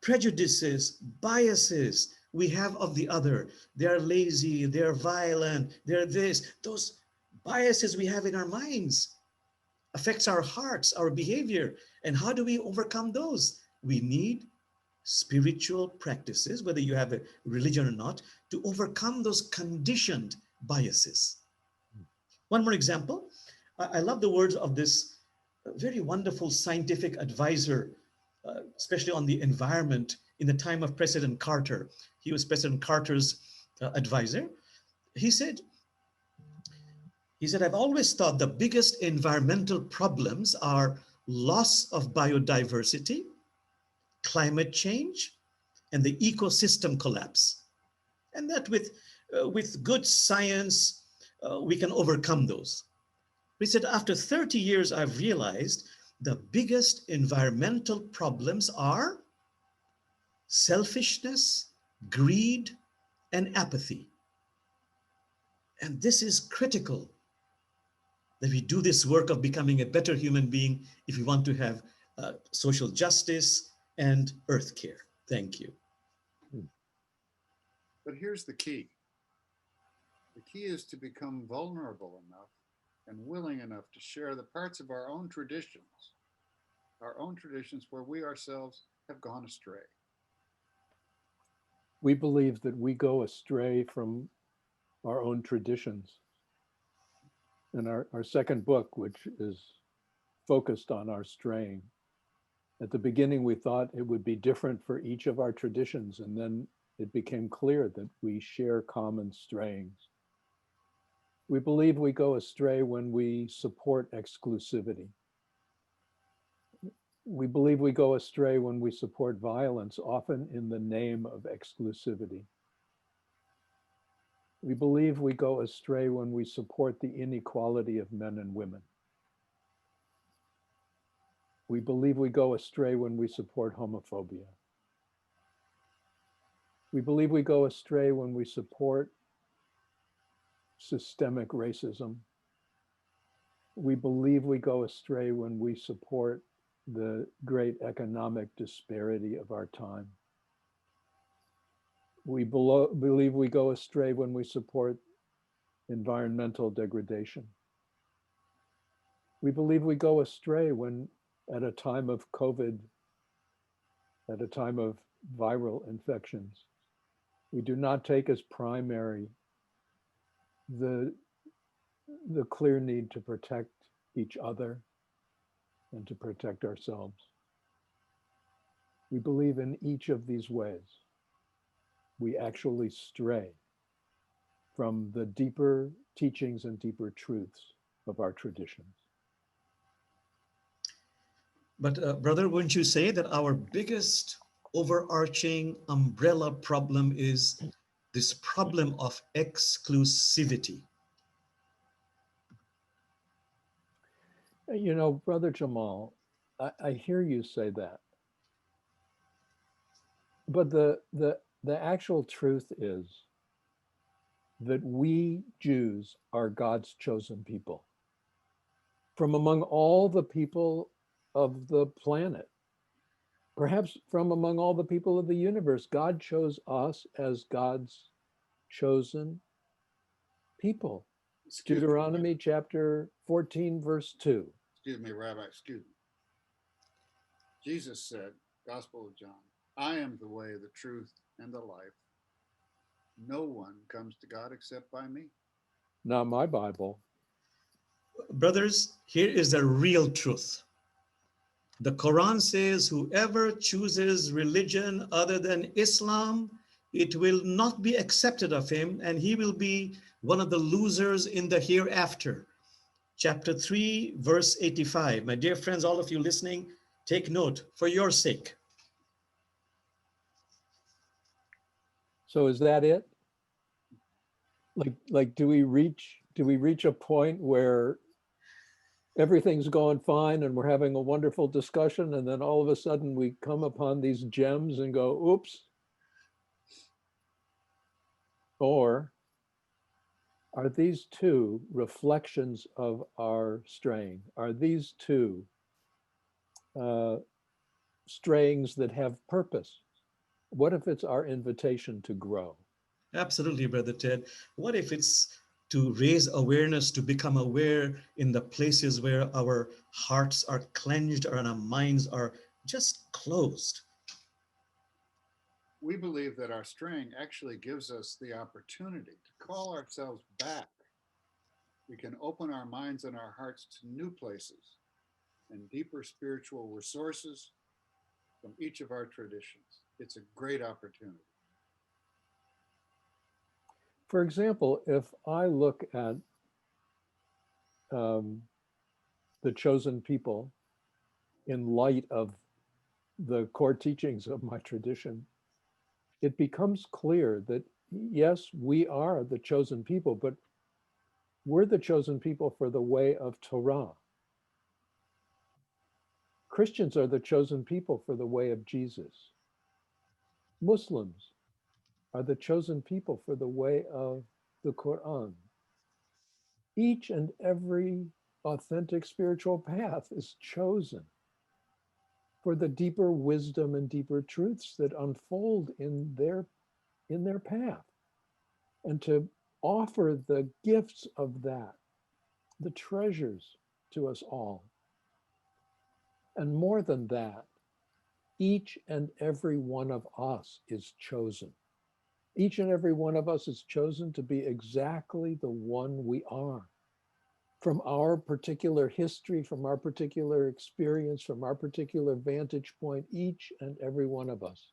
prejudices, biases we have of the other. They're lazy, they're violent, they're this. Those biases we have in our minds affects our hearts, our behavior. And how do we overcome those? We need spiritual practices, whether you have a religion or not, to overcome those conditioned biases. One more example. I love the words of this very wonderful scientific advisor, especially on the environment in the time of President Carter. He was President Carter's advisor. He said, I've always thought the biggest environmental problems are loss of biodiversity, climate change, and the ecosystem collapse. And that with good science, we can overcome those. He said, after 30 years, I've realized the biggest environmental problems are selfishness, greed, and apathy. And this is critical, that we do this work of becoming a better human being if we want to have social justice and earth care. Thank you. But here's the key. The key is to become vulnerable enough and willing enough to share the parts of our own traditions where we ourselves have gone astray. We believe that we go astray from our own traditions. And our second book, which is focused on our straying. At the beginning, we thought it would be different for each of our traditions, and then it became clear that we share common strayings. We believe we go astray when we support exclusivity. We believe we go astray when we support violence, often in the name of exclusivity. We believe we go astray when we support the inequality of men and women. We believe we go astray when we support homophobia. We believe we go astray when we support systemic racism. We believe we go astray when we support the great economic disparity of our time. We believe we go astray when we support environmental degradation. We believe we go astray when, at a time of COVID, at a time of viral infections, we do not take as primary the clear need to protect each other and to protect ourselves. We believe in each of these ways we actually stray from the deeper teachings and deeper truths of our traditions. But brother, wouldn't you say that our biggest overarching umbrella problem is this problem of exclusivity? You know, Brother Jamal, I hear you say that. But the actual truth is that we Jews are God's chosen people. From among all the people of the planet, perhaps from among all the people of the universe, God chose us as God's chosen people. Excuse me. Deuteronomy chapter 14, verse 2. Excuse me, Rabbi, excuse me. Jesus said, Gospel of John, I am the way, the truth, and the life. No one comes to God except by me. Not my Bible. Brothers, here is the real truth. The Quran says whoever chooses religion other than Islam, it will not be accepted of him, and he will be one of the losers in the hereafter. Chapter 3, verse 85. My dear friends, all of you listening, take note for your sake. So is that it? Like do we reach a point where everything's going fine and we're having a wonderful discussion, and then all of a sudden we come upon these gems and go, oops? Or are these two reflections of our straying? Are these two strayings that have purpose? What if it's our invitation to grow? Absolutely, Brother Ted. What if it's to raise awareness, to become aware in the places where our hearts are clenched or our minds are just closed? We believe that our straying actually gives us the opportunity to call ourselves back. We can open our minds and our hearts to new places and deeper spiritual resources from each of our traditions. It's a great opportunity. For example, if I look at the chosen people in light of the core teachings of my tradition, it becomes clear that yes, we are the chosen people, but we're the chosen people for the way of Torah. Christians are the chosen people for the way of Jesus. Muslims are the chosen people for the way of the Quran. Each and every authentic spiritual path is chosen for the deeper wisdom and deeper truths that unfold in their path, and to offer the gifts of that, the treasures, to us all. And more than that, each and every one of us is chosen. Each and every one of us is chosen to be exactly the one we are. from our particular history, from our particular experience, from our particular vantage point, each and every one of us,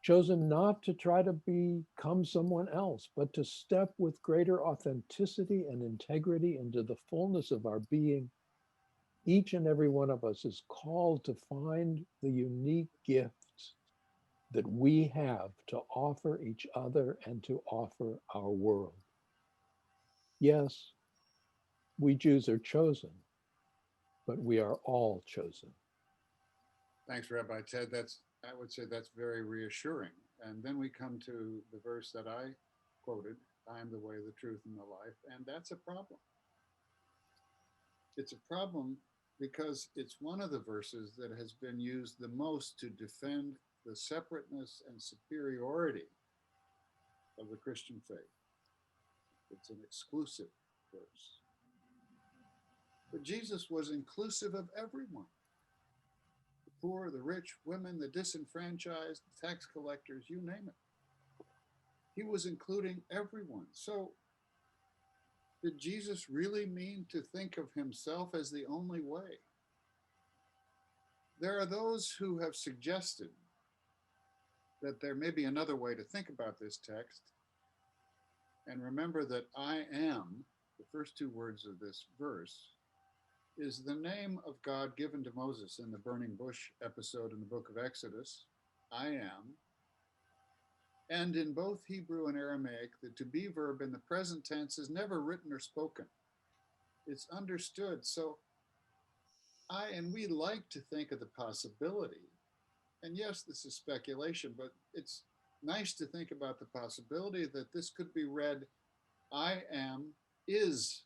chosen not to try to become someone else, but to step with greater authenticity and integrity into the fullness of our being. Each and every one of us is called to find the unique gifts that we have to offer each other and to offer our world. Yes, we Jews are chosen, but we are all chosen. Thanks, Rabbi Ted. I would say that's very reassuring. And then we come to the verse that I quoted, I am the way, the truth, and the life. And that's a problem. It's a problem because it's one of the verses that has been used the most to defend the separateness and superiority of the Christian faith. It's an exclusive verse. But Jesus was inclusive of everyone. The poor, the rich, women, the disenfranchised, tax collectors, you name it. He was including everyone. So did Jesus really mean to think of himself as the only way? There are those who have suggested that there may be another way to think about this text. And remember that I am, the first two words of this verse, is the name of God given to Moses in the burning bush episode in the book of Exodus. I am. And in both Hebrew and Aramaic, the to be verb in the present tense is never written or spoken. It's understood. So we like to think of the possibility, and yes, this is speculation, but it's nice to think about the possibility that this could be read, I am is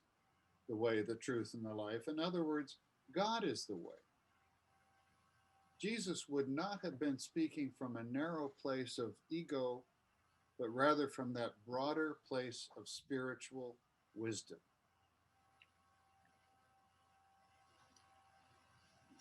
the way, the truth, and the life. In other words, God is the way. Jesus would not have been speaking from a narrow place of ego, but rather from that broader place of spiritual wisdom.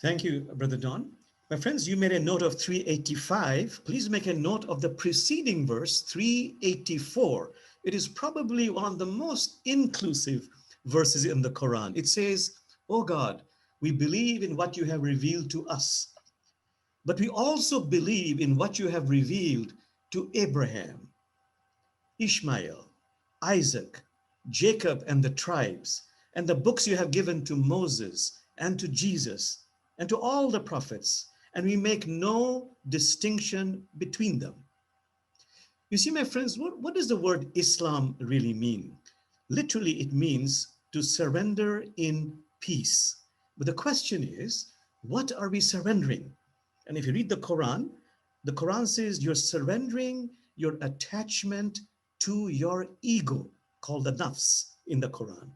Thank you, Brother Don. My friends, you made a note of 385. Please make a note of the preceding verse, 384. It is probably one of the most inclusive verses in the Quran. It says, "Oh God, we believe in what you have revealed to us, but we also believe in what you have revealed to Abraham, Ishmael, Isaac, Jacob, and the tribes, and the books you have given to Moses and to Jesus and to all the prophets, and we make no distinction between them." You see, my friends, what does the word Islam really mean? Literally, it means to surrender in peace. But the question is, what are we surrendering? And if you read the Quran says you're surrendering your attachment to your ego, called the nafs in the Quran.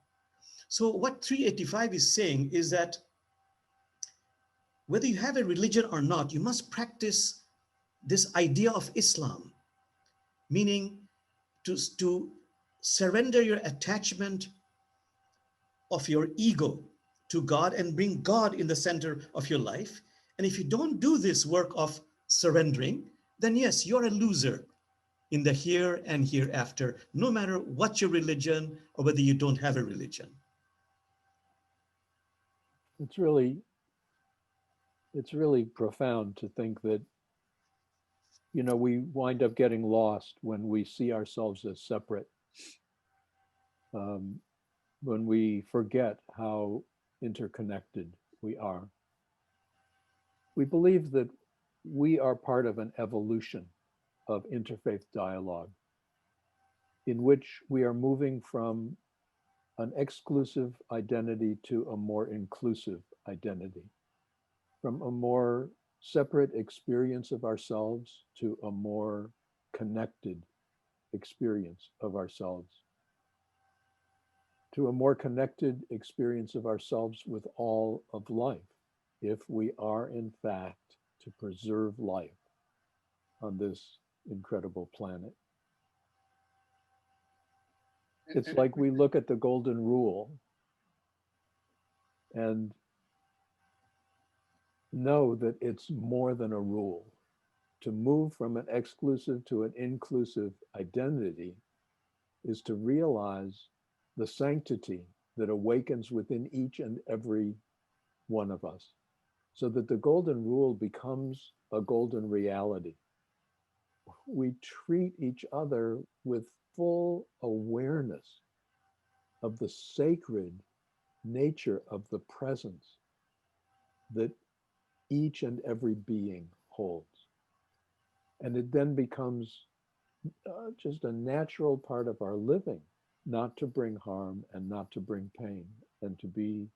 So what 385 is saying is that whether you have a religion or not, you must practice this idea of Islam, meaning to surrender your attachment of your ego to God and bring God in the center of your life. And if you don't do this work of surrendering, then yes, you're a loser in the here and hereafter, no matter what your religion or whether you don't have a religion. It's really profound to think that, we wind up getting lost when we see ourselves as separate, when we forget how interconnected we are. We believe that we are part of an evolution of interfaith dialogue in which we are moving from an exclusive identity to a more inclusive identity, from a more separate experience of ourselves to a more connected experience of ourselves, to a more connected experience of ourselves with all of life, if we are in fact to preserve life on this incredible planet. It's like we look at the golden rule and know that it's more than a rule. To move from an exclusive to an inclusive identity is to realize the sanctity that awakens within each and every one of us, so that the golden rule becomes a golden reality. We treat each other with full awareness of the sacred nature of the presence that each and every being holds. And it then becomes just a natural part of our living, not to bring harm and not to bring pain, and to be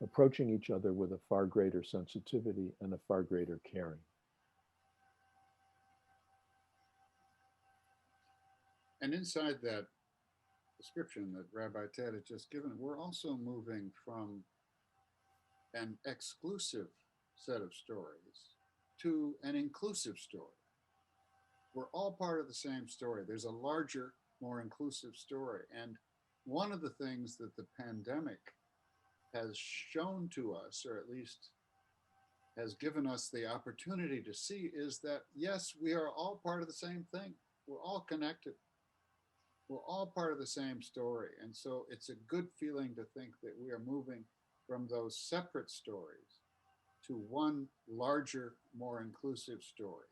approaching each other with a far greater sensitivity and a far greater caring. And inside that description that Rabbi Ted had just given, we're also moving from an exclusive set of stories to an inclusive story. We're all part of the same story. There's a larger, more inclusive story. And one of the things that the pandemic has shown to us, or at least has given us the opportunity to see, is that yes, we are all part of the same thing. We're all connected. We're all part of the same story. And so it's a good feeling to think that we are moving from those separate stories to one larger, more inclusive story.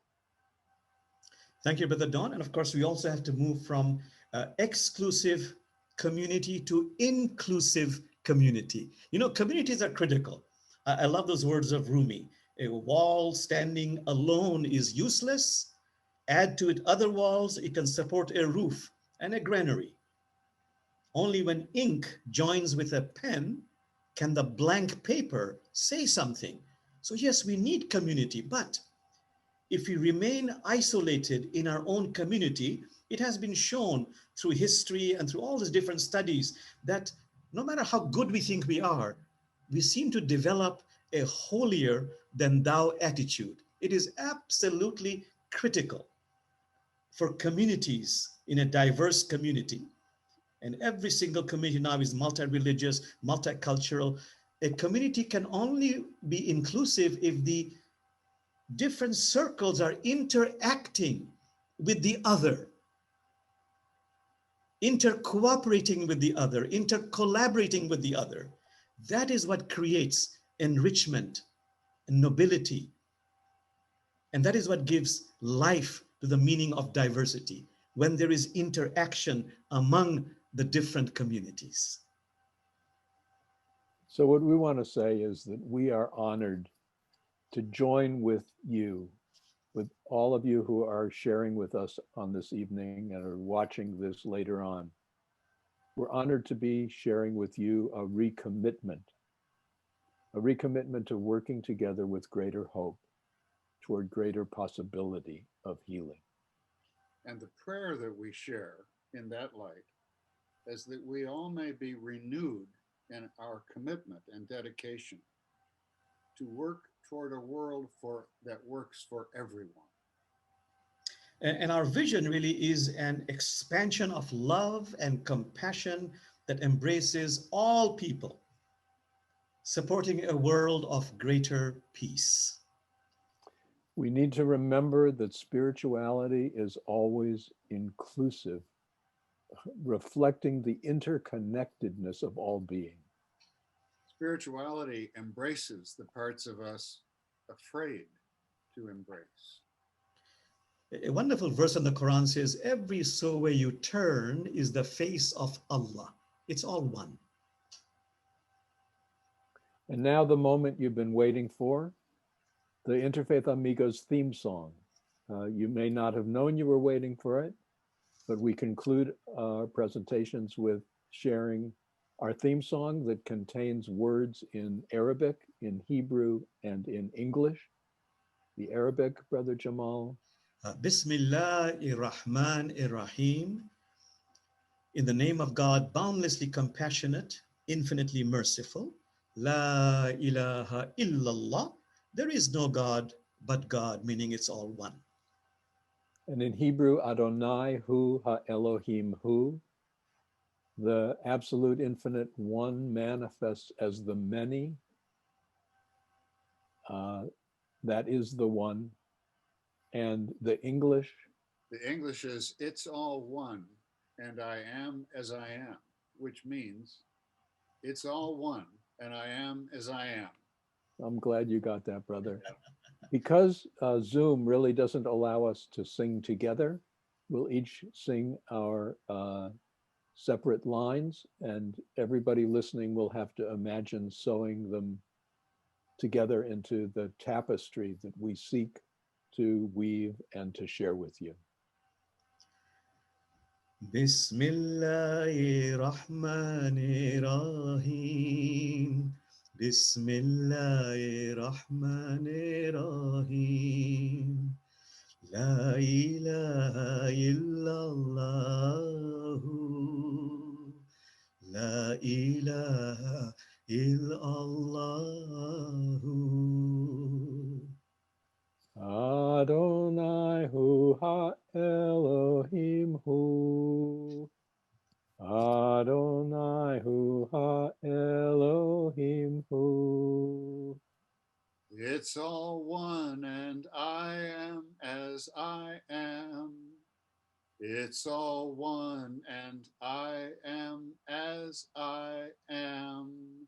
Thank you, Brother Don. And of course, we also have to move from exclusive community to inclusive community. You know, communities are critical. I love those words of Rumi. A wall standing alone is useless. Add to it other walls, it can support a roof and a granary. Only when ink joins with a pen can the blank paper say something. So yes, we need community, but if we remain isolated in our own community, it has been shown through history and through all these different studies that no matter how good we think we are, we seem to develop a holier than thou attitude. It is absolutely critical for communities in a diverse community. And every single community now is multi-religious, multicultural. A community can only be inclusive if the different circles are interacting with the other, intercooperating with the other, intercollaborating with the other. That is what creates enrichment and nobility. And that is what gives life to the meaning of diversity, when there is interaction among the different communities. So what we want to say is that we are honored to join with you, with all of you who are sharing with us on this evening and are watching this later on. We're honored to be sharing with you a recommitment to working together with greater hope toward greater possibility of healing. And the prayer that we share in that light is that we all may be renewed in our commitment and dedication to work toward a world that works for everyone. And our vision really is an expansion of love and compassion that embraces all people, supporting a world of greater peace. We need to remember that spirituality is always inclusive, reflecting the interconnectedness of all being. Spirituality embraces the parts of us afraid to embrace. A wonderful verse in the Quran says, every so way you turn is the face of Allah. It's all one. And now the moment you've been waiting for, the Interfaith Amigos theme song. You may not have known you were waiting for it, but we conclude our presentations with sharing our theme song that contains words in Arabic, in Hebrew, and in English. The Arabic, Brother Jamal. Bismillahir-Rahmanir-Rahim. In the name of God, boundlessly compassionate, infinitely merciful. La ilaha illallah. There is no God but God, meaning it's all one. And in Hebrew, Adonai Hu Ha-Elohim Hu. The absolute infinite one manifests as the many. That is the one. And the English? The English is, it's all one, and I am as I am, which means It's all one, and I am as I am. I'm glad you got that, brother. Because Zoom really doesn't allow us to sing together, we'll each sing our separate lines, and everybody listening will have to imagine sewing them together into the tapestry that we seek to weave and to share with you. Bismillahirrahmanirrahim. Bismillahirrahmanirrahim. La ilaha illallah. La ilaha illallah. Adonai hu ha Elohim hu. Adonai hu ha Elohim hu. It's all one, and I am as I am. It's all one, and I am as I am.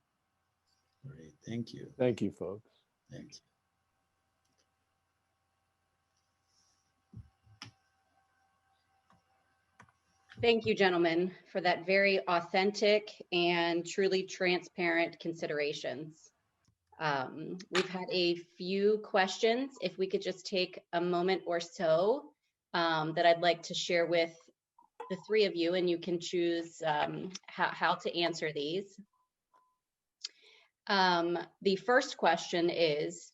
Great. Thank you. Thank you, folks. Thank you. Thank you, gentlemen, for that very authentic and truly transparent considerations. We've had a few questions. If we could just take a moment or so that I'd like to share with the three of you, and you can choose how to answer these. The first question is,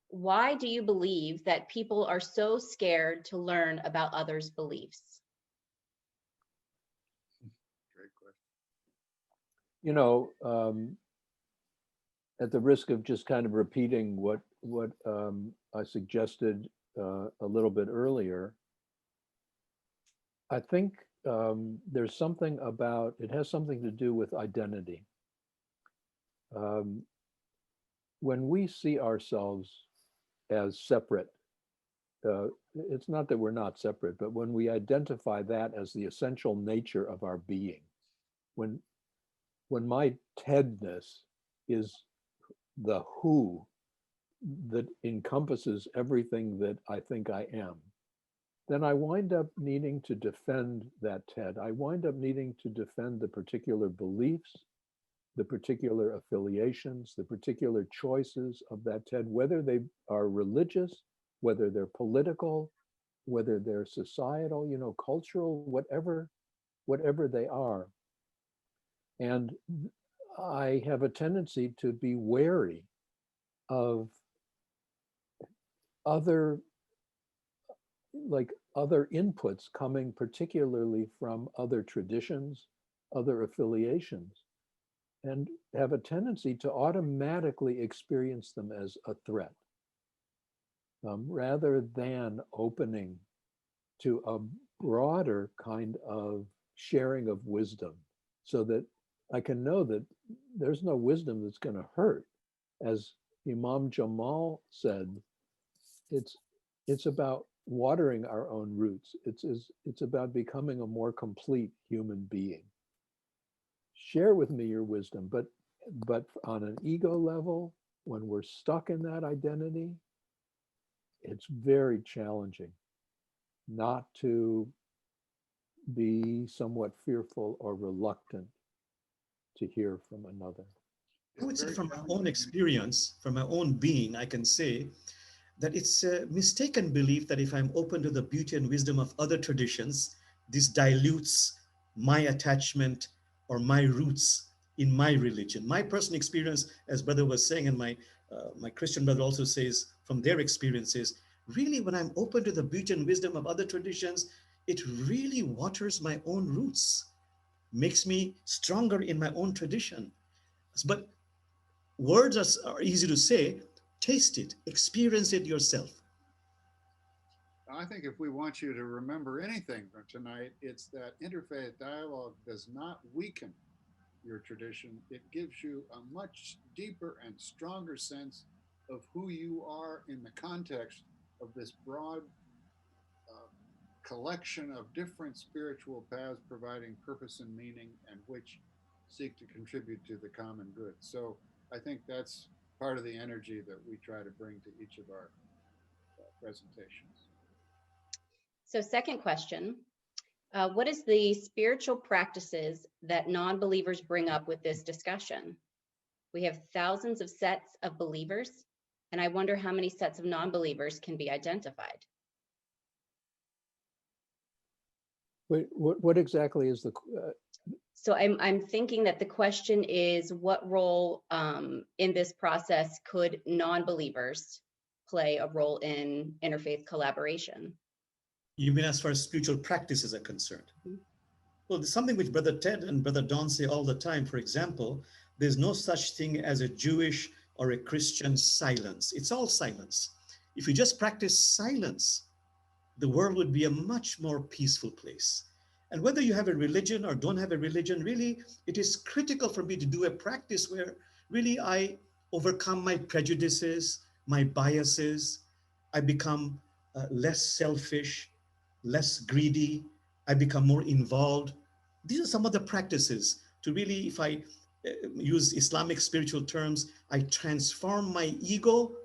why do you believe that people are so scared to learn about others' beliefs? Great question. You know, at the risk of just kind of repeating what I suggested a little bit earlier, I think there's something about, it has something to do with identity. When we see ourselves as separate, it's not that we're not separate, but when we identify that as the essential nature of our being, when my Tedness is the who that encompasses everything that I think I am, then I wind up needing to defend that Ted. I wind up needing to defend the particular beliefs, the particular affiliations, the particular choices of that Ted, whether they are religious, whether they're political, whether they're societal, you know, cultural, whatever they are. And I have a tendency to be wary of other inputs coming particularly from other traditions, other affiliations, and have a tendency to automatically experience them as a threat, rather than opening to a broader kind of sharing of wisdom, so that I can know that there's no wisdom that's going to hurt. As Imam Jamal said, it's about watering our own roots. It's about becoming a more complete human being. Share with me your wisdom, but on an ego level, when we're stuck in that identity, it's very challenging not to be somewhat fearful or reluctant to hear from another. I would say from my own experience, from my own being, I can say that it's a mistaken belief that if I'm open to the beauty and wisdom of other traditions, this dilutes my attachment or my roots in my religion. My personal experience, as brother was saying, and my Christian brother also says from their experiences, really when I'm open to the beauty and wisdom of other traditions, it really waters my own roots, makes me stronger in my own tradition. But words are easy to say. Taste it, experience it yourself. I think if we want you to remember anything from tonight, it's that interfaith dialogue does not weaken your tradition. It gives you a much deeper and stronger sense of who you are in the context of this broad collection of different spiritual paths providing purpose and meaning, and which seek to contribute to the common good. So I think that's part of the energy that we try to bring to each of our presentations. So second question, what is the spiritual practices that non-believers bring up with this discussion? We have thousands of sets of believers, and I wonder how many sets of non-believers can be identified. Wait, what exactly is the, So I'm thinking that the question is, what role in this process could non-believers play a role in interfaith collaboration? You mean as far as spiritual practices are concerned? Well, there's something which Brother Ted and Brother Don say all the time. For example, there's no such thing as a Jewish or a Christian silence. It's all silence. If you just practice silence, the world would be a much more peaceful place. And whether you have a religion or don't have a religion, really, it is critical for me to do a practice where really I overcome my prejudices, my biases. I become less selfish, less greedy. I become more involved. These are some of the practices to really, if I use Islamic spiritual terms, I transform my ego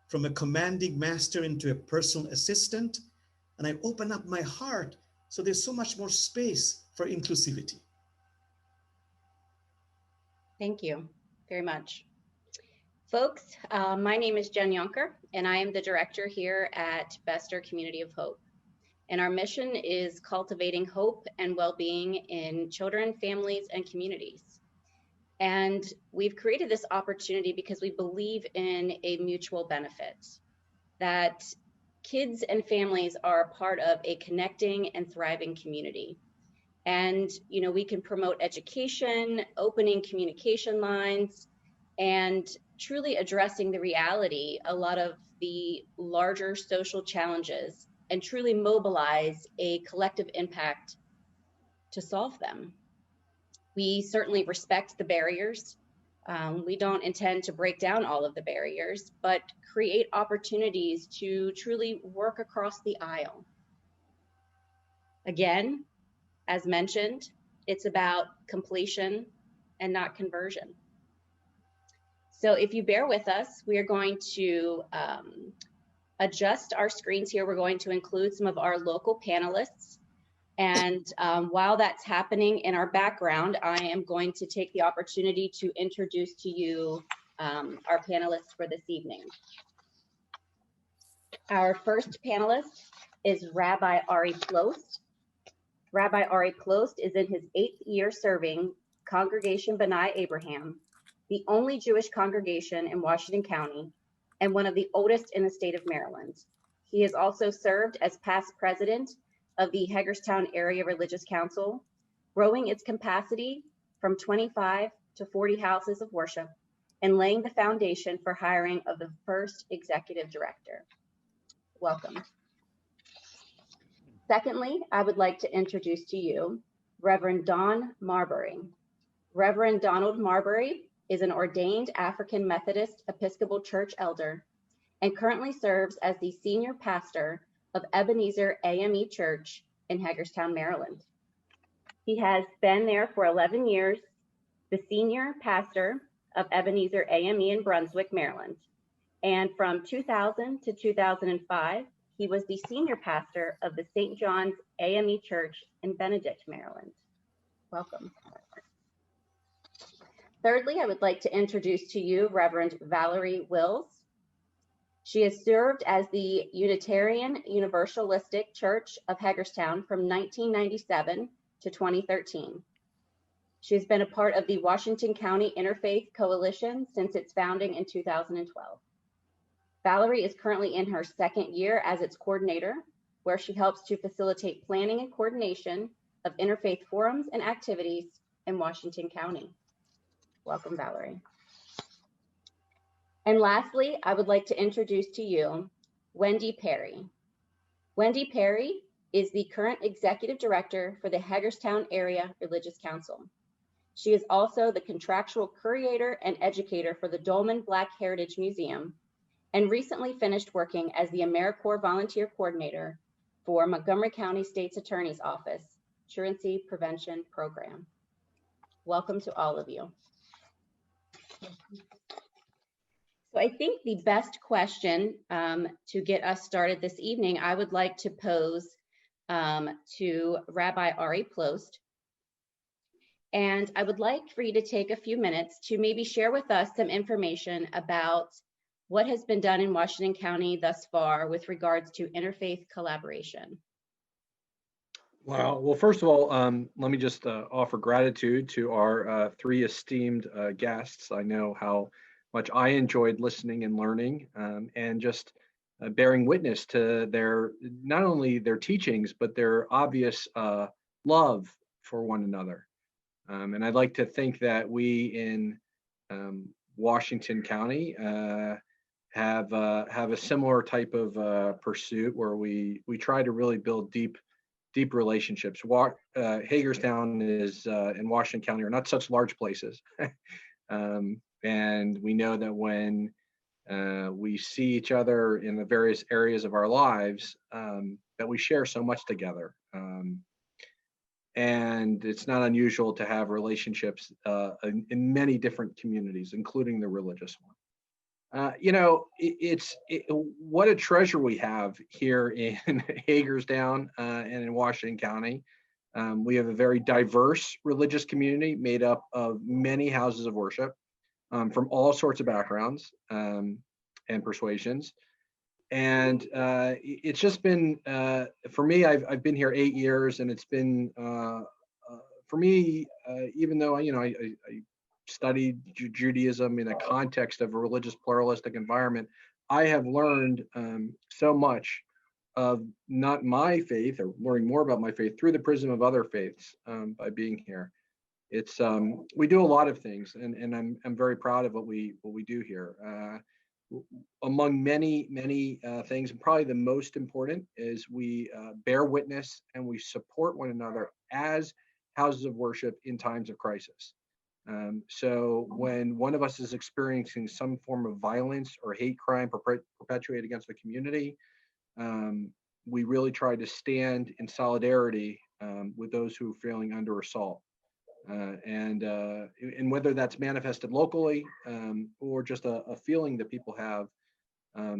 from a commanding master into a personal assistant, and I open up my heart so there's so much more space for inclusivity. Thank you very much. Folks, my name is Jen Yonker, and I am the director here at Bester Community of Hope. And our mission is cultivating hope and well-being in children, families, and communities. And we've created this opportunity because we believe in a mutual benefit, that kids and families are a part of a connecting and thriving community. And, you know, we can promote education, opening communication lines, and truly addressing the reality, a lot of the larger social challenges, and truly mobilize a collective impact to solve them. We certainly respect the barriers. We don't intend to break down all of the barriers, but create opportunities to truly work across the aisle. Again, as mentioned, it's about completion and not conversion. So if you bear with us, we are going to adjust our screens here. We're going to include some of our local panelists. And while that's happening in our background, I am going to take the opportunity to introduce to you our panelists for this evening. Our first panelist is Rabbi Ari Plost. Rabbi Ari Plost is in his 8th year serving Congregation B'nai Abraham, the only Jewish congregation in Washington County and one of the oldest in the state of Maryland. He has also served as past president of the Hagerstown Area Religious Council, growing its capacity from 25 to 40 houses of worship and laying the foundation for hiring of the first executive director. Welcome. Secondly, I would like to introduce to you Reverend Don Marbury. Reverend Donald Marbury is an ordained African Methodist Episcopal Church elder and currently serves as the senior pastor of Ebenezer AME Church in Hagerstown, Maryland. He has been there for 11 years, the senior pastor of Ebenezer AME in Brunswick, Maryland. And from 2000 to 2005, he was the senior pastor of the St. John's AME Church in Benedict, Maryland. Welcome. Thirdly, I would like to introduce to you Reverend Valerie Wills. She has served as the Unitarian Universalistic Church of Hagerstown from 1997 to 2013. She has been a part of the Washington County Interfaith Coalition since its founding in 2012. Valerie is currently in her 2nd year as its coordinator, where she helps to facilitate planning and coordination of interfaith forums and activities in Washington County. Welcome, Valerie. And lastly, I would like to introduce to you Wendy Perry. Wendy Perry is the current executive director for the Hagerstown Area Religious Council. She is also the contractual curator and educator for the Dolman Black Heritage Museum and recently finished working as the AmeriCorps volunteer coordinator for Montgomery County State's Attorney's Office Truancy Prevention Program. Welcome to all of you. So I think the best question to get us started this evening, I would like to pose to Rabbi Ari Plost. And I would like for you to take a few minutes to maybe share with us some information about what has been done in Washington County thus far with regards to interfaith collaboration. Wow. Well, first of all, let me just offer gratitude to our three esteemed guests. I know how much I enjoyed listening and learning, and just bearing witness to their, not only their teachings, but their obvious love for one another. And I'd like to think that we in Washington County have a similar type of pursuit where we try to really build deep relationships. Hagerstown is in Washington County are not such large places. And we know that when we see each other in the various areas of our lives, that we share so much together. And it's not unusual to have relationships in many different communities, including the religious one. What a treasure we have here in Hagerstown and in Washington County. We have a very diverse religious community made up of many houses of worship from all sorts of backgrounds and persuasions. And it's just been, for me, I've been here 8 years, and it's been, for me, even though I studied Judaism in a context of a religious pluralistic environment, I have learned so much of not my faith, or learning more about my faith through the prism of other faiths by being here. It's we do a lot of things, and I'm very proud of what we do here. Among many things, and probably the most important, is we bear witness and we support one another as houses of worship in times of crisis. So when one of us is experiencing some form of violence or hate crime perpetuated against the community, we really try to stand in solidarity with those who are feeling under assault. And whether that's manifested locally or just a feeling that people have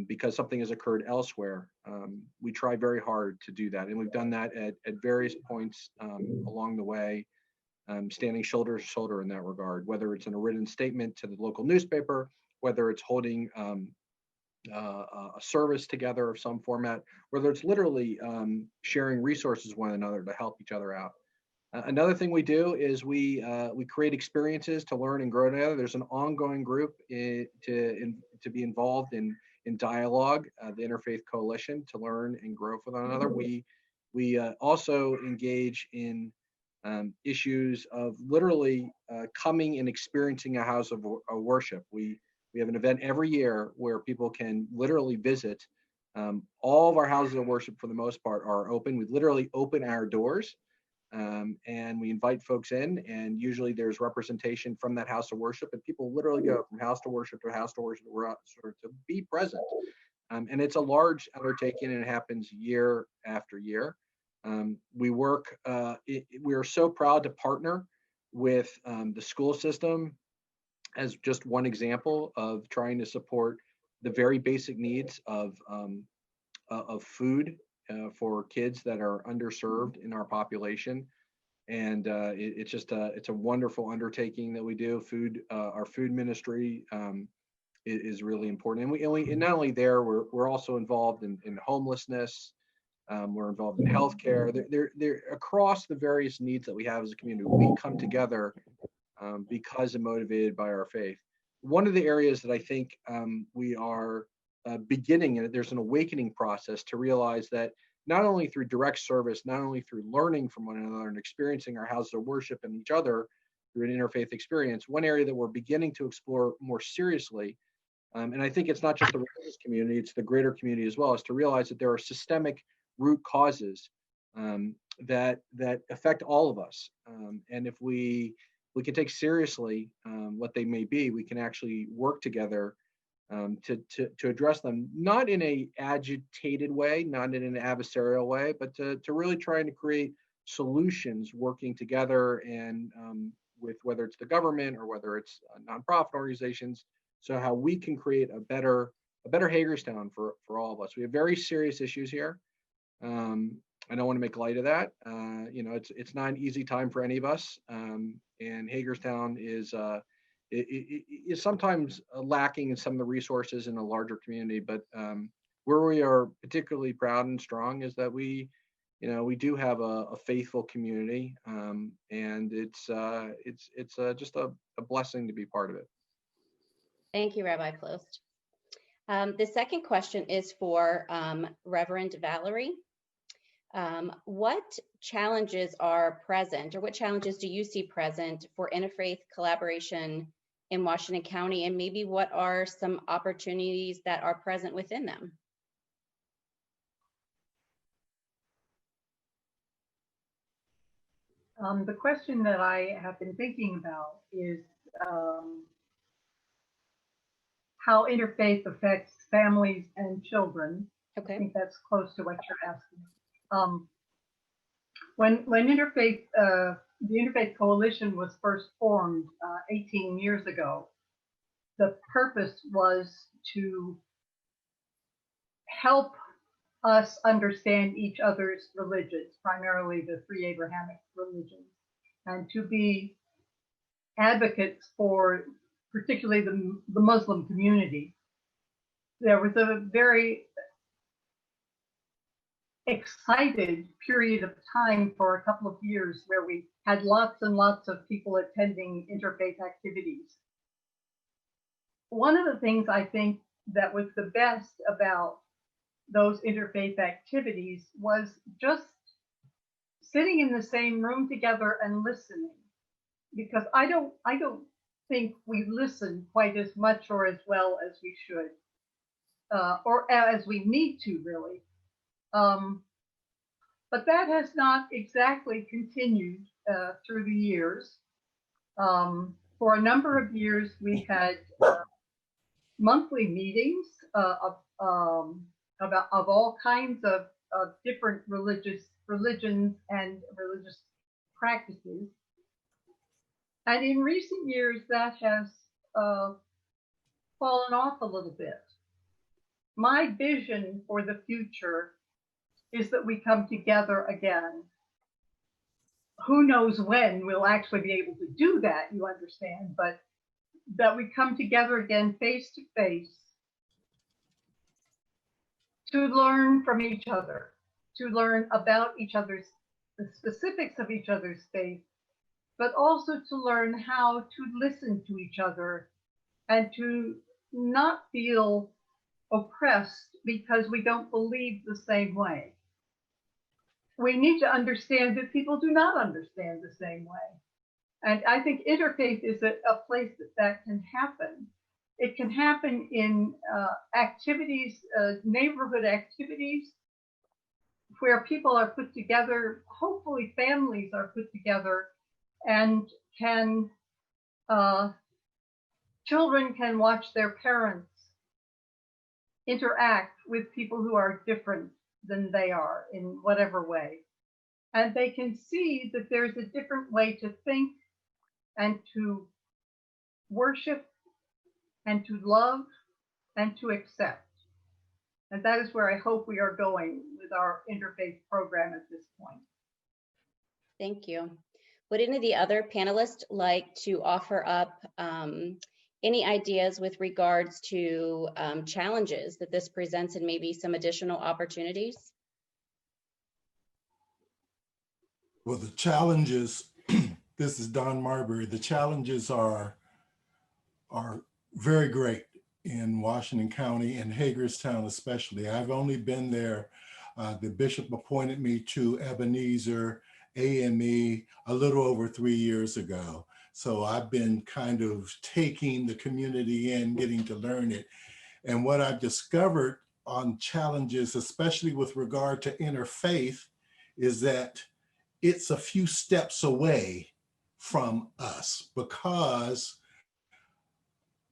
because something has occurred elsewhere, we try very hard to do that. And we've done that at various points along the way. Standing shoulder to shoulder in that regard, whether it's in a written statement to the local newspaper, whether it's holding a service together of some format, whether it's literally sharing resources with one another to help each other out. Another thing we do is we create experiences to learn and grow together. There's an ongoing group to be involved in dialogue, the Interfaith Coalition, to learn and grow with one another. We also engage in issues of literally coming and experiencing a house of worship. We have an event every year where people can literally visit. All of our houses of worship, for the most part, are open. We literally open our doors and we invite folks in, and usually there's representation from that house of worship, and people literally go from house to worship to house to worship to be present. And it's a large undertaking, and it happens year after year. We are so proud to partner with the school system as just one example of trying to support the very basic needs of food for kids that are underserved in our population. And it's a wonderful undertaking that we do. Our food ministry is really important. And not only there, we're also involved in homelessness. We're involved in healthcare. They're across the various needs that we have as a community. We come together because and motivated by our faith. One of the areas that I think we are beginning, and there's an awakening process to realize that not only through direct service, not only through learning from one another and experiencing our houses of worship and each other through an interfaith experience, one area that we're beginning to explore more seriously, and I think it's not just the religious community, it's the greater community as well, is to realize that there are systemic root causes that affect all of us. And if we can take seriously what they may be, we can actually work together to address them, not in a agitated way, not in an adversarial way, but to really trying to create solutions working together and with whether it's the government or whether it's nonprofit organizations. So how we can create a better Hagerstown for all of us. We have very serious issues here. I don't want to make light of that. It's not an easy time for any of us. And Hagerstown is sometimes lacking in some of the resources in a larger community. But where we are particularly proud and strong is that we do have a faithful community, and it's just a blessing to be part of it. Thank you, Rabbi Plost. The second question is for Reverend Valerie. What challenges are present, or what challenges do you see present for interfaith collaboration in Washington County, and maybe what are some opportunities that are present within them? The question that I have been thinking about is how interfaith affects families and children. Okay. I think that's close to what you're asking. When the Interfaith Coalition was first formed 18 years ago, the purpose was to help us understand each other's religions, primarily the three Abrahamic religions, and to be advocates for particularly the Muslim community. There was a very excited period of time for a couple of years where we had lots and lots of people attending interfaith activities. One of the things I think that was the best about those interfaith activities was just sitting in the same room together and listening, because I don't think we listen quite as much or as well as we should, or as we need to, really. But that has not exactly continued through the years. For a number of years, we had monthly meetings of all kinds of different religions and religious practices. And in recent years, that has fallen off a little bit. My vision for the future is that we come together again. Who knows when we'll actually be able to do that, you understand, but that we come together again face to face to learn from each other, to learn about the specifics of each other's faith, but also to learn how to listen to each other and to not feel oppressed because we don't believe the same way. We need to understand that people do not understand the same way. And I think interfaith is a place that can happen. It can happen in activities, neighborhood activities, where people are put together, hopefully families are put together, and children can watch their parents interact with people who are different than they are in whatever way. And they can see that there's a different way to think and to worship and to love and to accept. And that is where I hope we are going with our interfaith program at this point. Thank you. Would any of the other panelists like to offer up any ideas with regards to challenges that this presents and maybe some additional opportunities? Well, the challenges, this is Don Marbury, the challenges are very great in Washington County and Hagerstown especially. I've only been there, the bishop appointed me to Ebenezer AME a little over 3 years ago. So I've been kind of taking the community in, getting to learn it. And what I've discovered on challenges, especially with regard to interfaith, is that it's a few steps away from us, because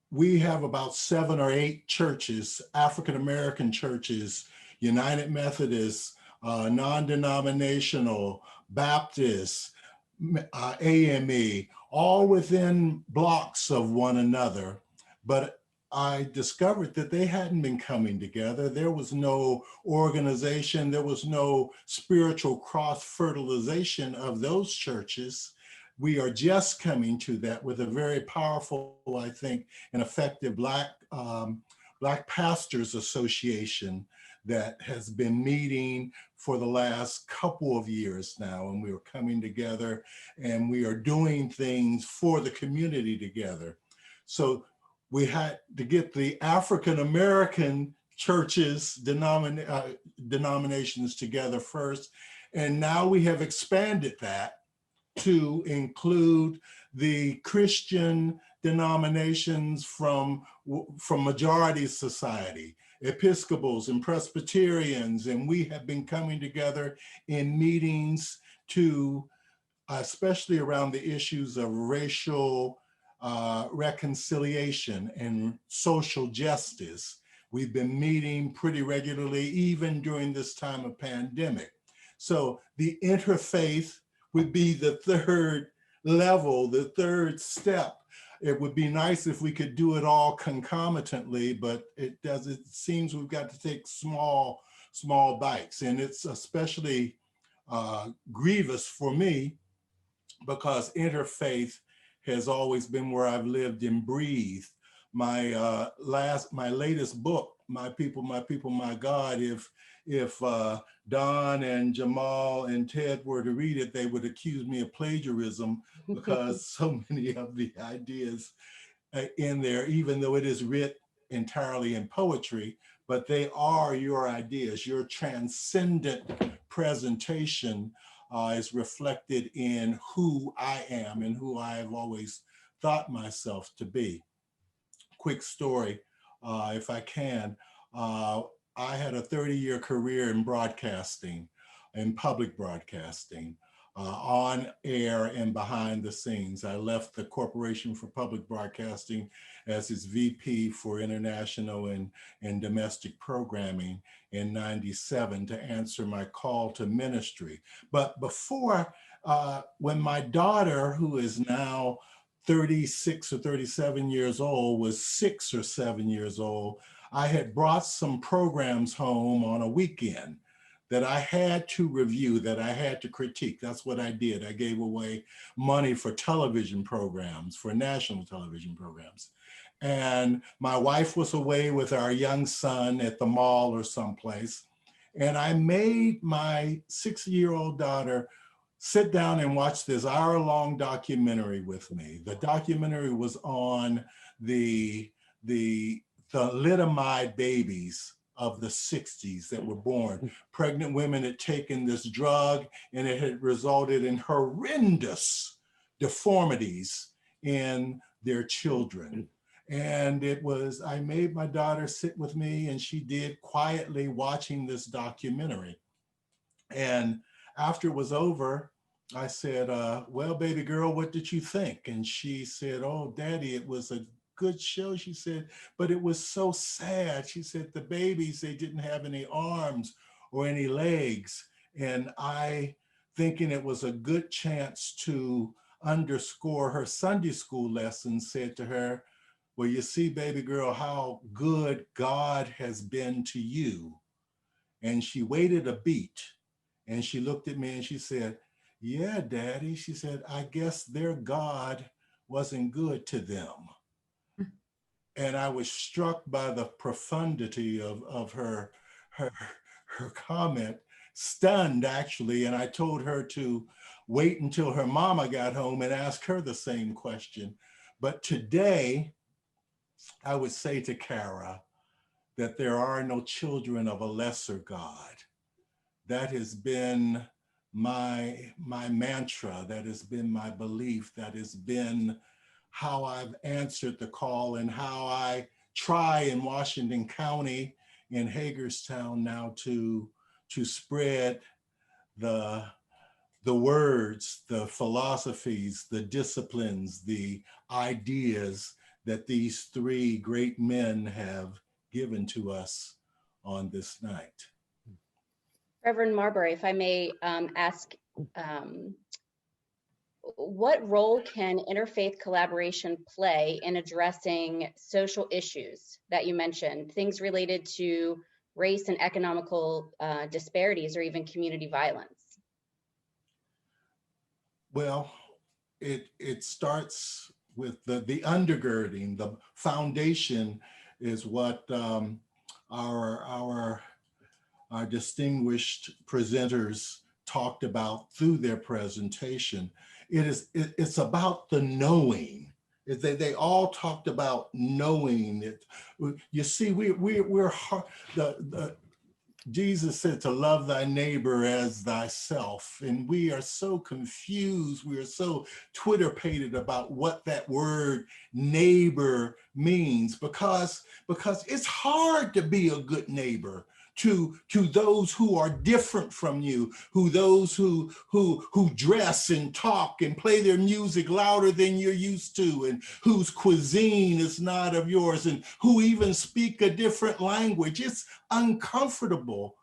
we have about 7 or 8 churches, African-American churches, United Methodist, non-denominational, Baptist, AME, all within blocks of one another. But I discovered that they hadn't been coming together. There was no organization, there was no spiritual cross-fertilization of those churches. We are just coming to that with a very powerful, I think, and effective Black Pastors Association that has been meeting for the last couple of years now. And we are coming together and we are doing things for the community together. So we had to get the African-American churches, denominations together first. And now we have expanded that to include the Christian denominations from majority society, Episcopals and Presbyterians, and we have been coming together in meetings to, especially around the issues of racial reconciliation and social justice. We've been meeting pretty regularly, even during this time of pandemic. So the interfaith would be the third level, the third step. It would be nice if we could do it all concomitantly, but it seems we've got to take small bites. And it's especially grievous for me because interfaith has always been where I've lived and breathed. My latest book, My People, My God, if Don and Jamal and Ted were to read it, they would accuse me of plagiarism because so many of the ideas in there, even though it is writ entirely in poetry, but they are your ideas. Your transcendent presentation is reflected in who I am and who I have always thought myself to be. Quick story, if I can. I had a 30-year career in broadcasting, in public broadcasting, on air and behind the scenes. I left the Corporation for Public Broadcasting as its VP for international and domestic programming in '97 to answer my call to ministry. But before, when my daughter, who is now 36 or 37 years old, was 6 or 7 years old, I had brought some programs home on a weekend that I had to review, that I had to critique. That's what I did. I gave away money for television programs, for national television programs. And my wife was away with our young son at the mall or someplace. And I made my 6-year-old daughter sit down and watch this hour-long documentary with me. The documentary was on the thalidomide babies of the 60s that were born. Pregnant women had taken this drug and it had resulted in horrendous deformities in their children. And I made my daughter sit with me and she did, quietly watching this documentary. And after it was over, I said, well, baby girl, what did you think? And she said, oh, Daddy, it was a good show. She said, but it was so sad. She said, the babies, they didn't have any arms or any legs. And I, thinking it was a good chance to underscore her Sunday school lesson, said to her, well, you see, baby girl, how good God has been to you. And she waited a beat and she looked at me and she said, yeah, Daddy. She said, I guess their God wasn't good to them. And I was struck by the profundity of her comment, stunned actually. And I told her to wait until her mama got home and ask her the same question. But today, I would say to Kara that there are no children of a lesser God. That has been my mantra, that has been my belief, that has been how I've answered the call and how I try in Washington County, in Hagerstown now to spread the words, the philosophies, the disciplines, the ideas that these three great men have given to us on this night. Reverend Marbury, if I may ask what role can interfaith collaboration play in addressing social issues that you mentioned, things related to race and economical disparities or even community violence? Well, it starts with the undergirding, the foundation is what our distinguished presenters talked about through their presentation. It's about the knowing. They all talked about knowing it. You see, we're Jesus said to love thy neighbor as thyself. And we are so confused. We are so Twitter-pated about what that word neighbor means because it's hard to be a good neighbor to those who are different from you, those who dress and talk and play their music louder than you're used to, and whose cuisine is not of yours, and who even speak a different language. It's uncomfortable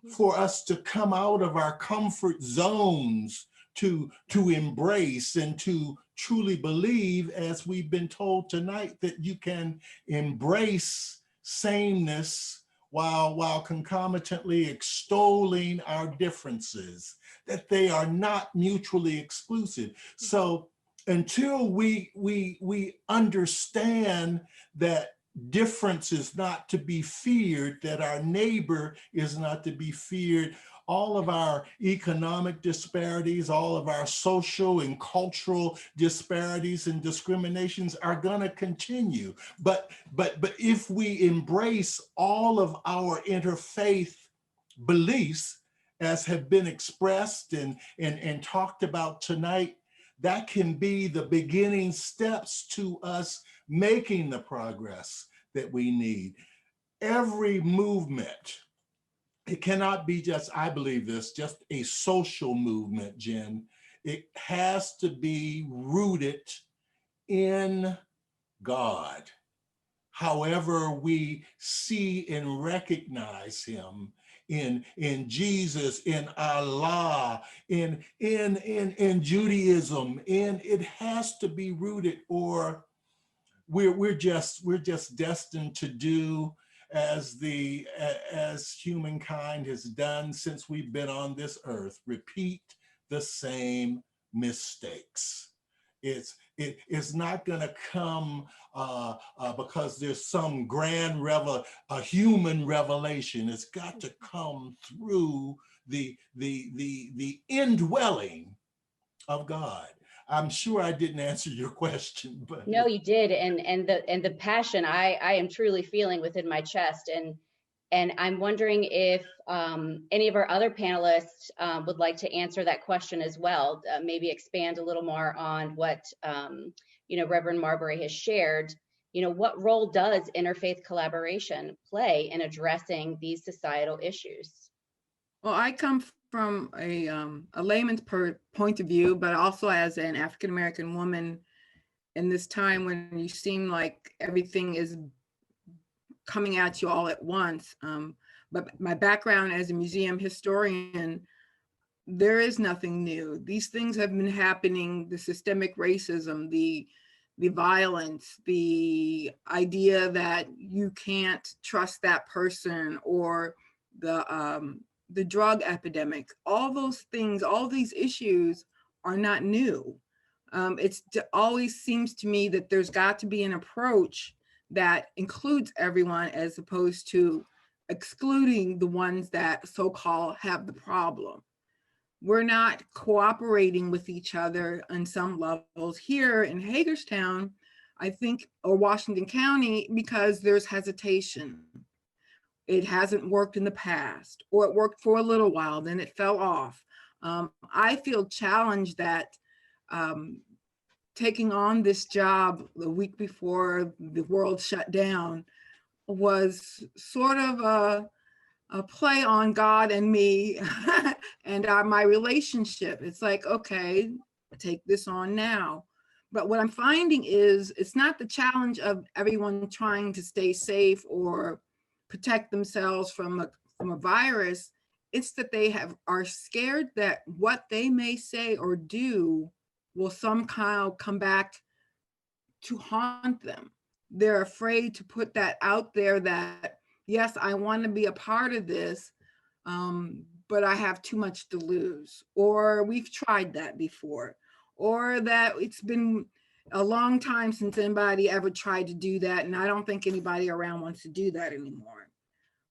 for us to come out of our comfort zones to embrace and to truly believe, as we've been told tonight, that you can embrace sameness while concomitantly extolling our differences, that they are not mutually exclusive. So until we understand that difference is not to be feared, that our neighbor is not to be feared, all of our economic disparities, all of our social and cultural disparities and discriminations are going to continue. But if we embrace all of our interfaith beliefs as have been expressed and talked about tonight, that can be the beginning steps to us making the progress that we need. Every movement, it cannot be just, I believe this, just a social movement, Jen. It has to be rooted in God. However we see and recognize him in Jesus, in Allah, in Judaism, it has to be rooted, or we're just destined to do as humankind has done since we've been on this earth, repeat the same mistakes. It's not going to come because there's some grand human revelation. It's got to come through the indwelling of God. I'm sure I didn't answer your question, but no, you did, and the passion I am truly feeling within my chest, and I'm wondering if any of our other panelists would like to answer that question as well. Maybe expand a little more on what Reverend Marbury has shared. What role does interfaith collaboration play in addressing these societal issues? Well, I come from a layman's point of view, but also as an African-American woman in this time when you seem like everything is coming at you all at once. But my background as a museum historian, there is nothing new. These things have been happening, the systemic racism, the violence, the idea that you can't trust that person, or the drug epidemic, all those things, all these issues are not new. It always seems to me that there's got to be an approach that includes everyone as opposed to excluding the ones that so-called have the problem. We're not cooperating with each other on some levels here in Hagerstown, I think, or Washington County, because there's hesitation. It hasn't worked in the past, or it worked for a little while, then it fell off. I feel challenged that taking on this job the week before the world shut down was sort of a play on God and me and my relationship. It's like, okay, take this on now. But what I'm finding is it's not the challenge of everyone trying to stay safe or protect themselves from a virus. It's that they are scared that what they may say or do will somehow come back to haunt them. They're afraid to put that out there that, yes, I want to be a part of this, but I have too much to lose, or we've tried that before, or that it's been a long time since anybody ever tried to do that, and I don't think anybody around wants to do that anymore.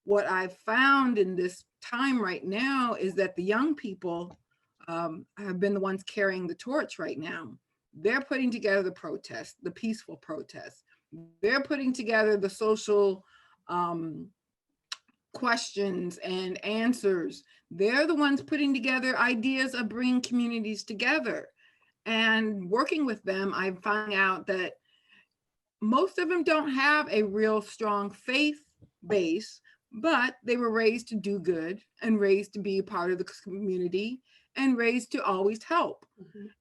What I've found in this time right now is that the young people have been the ones carrying the torch right now. They're putting together the protests, the peaceful protests. They're putting together the social questions and answers. They're the ones putting together ideas of bringing communities together. And working with them, I find out that most of them don't have a real strong faith base, but they were raised to do good and raised to be a part of the community and raised to always help.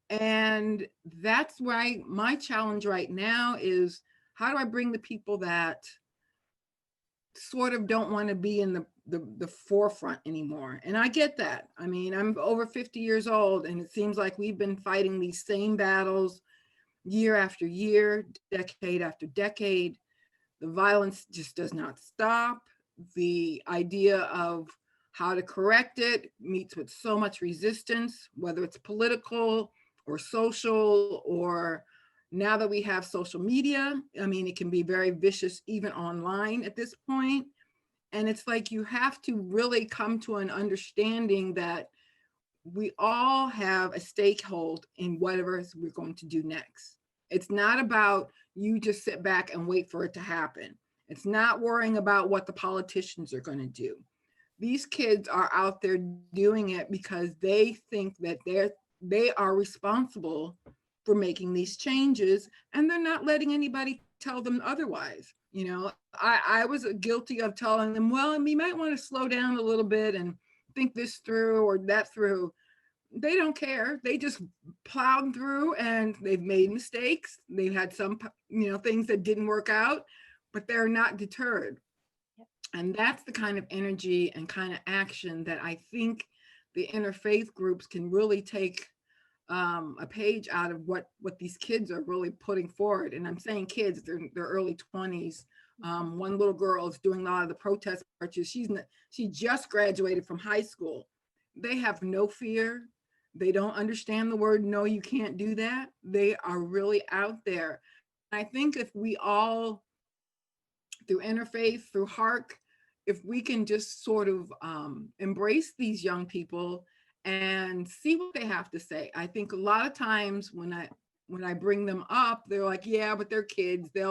And that's why my challenge right now is, how do I bring the people that sort of don't want to be in the forefront anymore? And I get that. I mean, I'm over 50 years old, and it seems like we've been fighting these same battles year after year, decade after decade. The violence just does not stop. The idea of how to correct it meets with so much resistance, whether it's political or social, or now that we have social media, I mean, it can be very vicious even online at this point. And it's like, you have to really come to an understanding that we all have a stakehold in whatever we're going to do next. It's not about you just sit back and wait for it to happen. It's not worrying about what the politicians are going to do. These kids are out there doing it because they think that they are responsible for making these changes, and they're not letting anybody tell them otherwise. You know, I was guilty of telling them, well, you might want to slow down a little bit and think this through or that through. They don't care. They just plowed through, and they've made mistakes. They've had some, things that didn't work out, but they're not deterred. And that's the kind of energy and kind of action that I think the interfaith groups can really take a page out of what these kids are really putting forward. And I'm saying kids, they're early 20s. One little girl is doing a lot of the protest marches. She just graduated from high school. They have no fear. They don't understand the word, no, you can't do that. They are really out there. I think if we all, through interfaith, through HARC, if we can just sort of embrace these young people and see what they have to say. I think a lot of times when I bring them up, they're like, yeah, but they're kids. They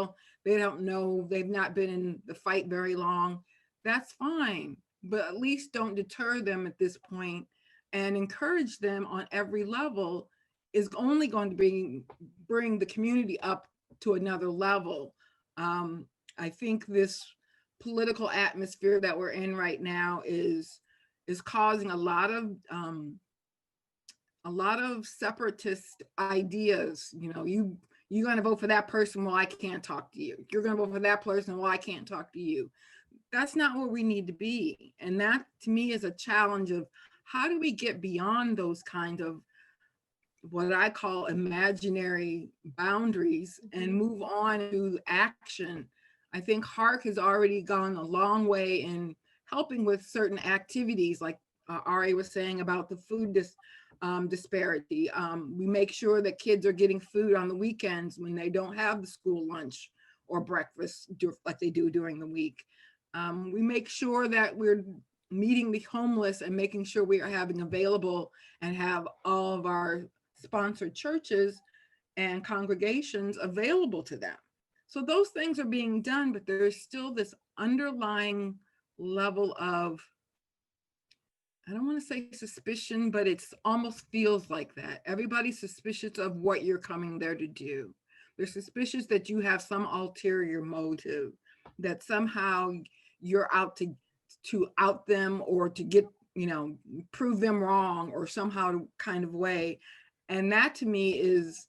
don't know. They've not been in the fight very long. That's fine, but at least don't deter them at this point, and encourage them on every level is only going to bring the community up to another level. I think this political atmosphere that we're in right now is causing a lot of separatist ideas. You're going to vote for that person, well, I can't talk to you. You're going to vote for that person, well, I can't talk to you. That's not where we need to be. And that, to me, is a challenge of how do we get beyond those kind of what I call imaginary boundaries and move on to action. I think HARC has already gone a long way in helping with certain activities, like Ari was saying about the food disparity. We make sure that kids are getting food on the weekends when they don't have the school lunch or breakfast like they do during the week. We make sure that we're meeting the homeless and making sure we are having available and have all of our sponsored churches and congregations available to them. So those things are being done, but there's still this underlying level of, I don't want to say suspicion, but it's almost feels like that. Everybody's suspicious of what you're coming there to do. They're suspicious that you have some ulterior motive, that somehow you're out to out them or to get, prove them wrong or somehow kind of way. And that to me is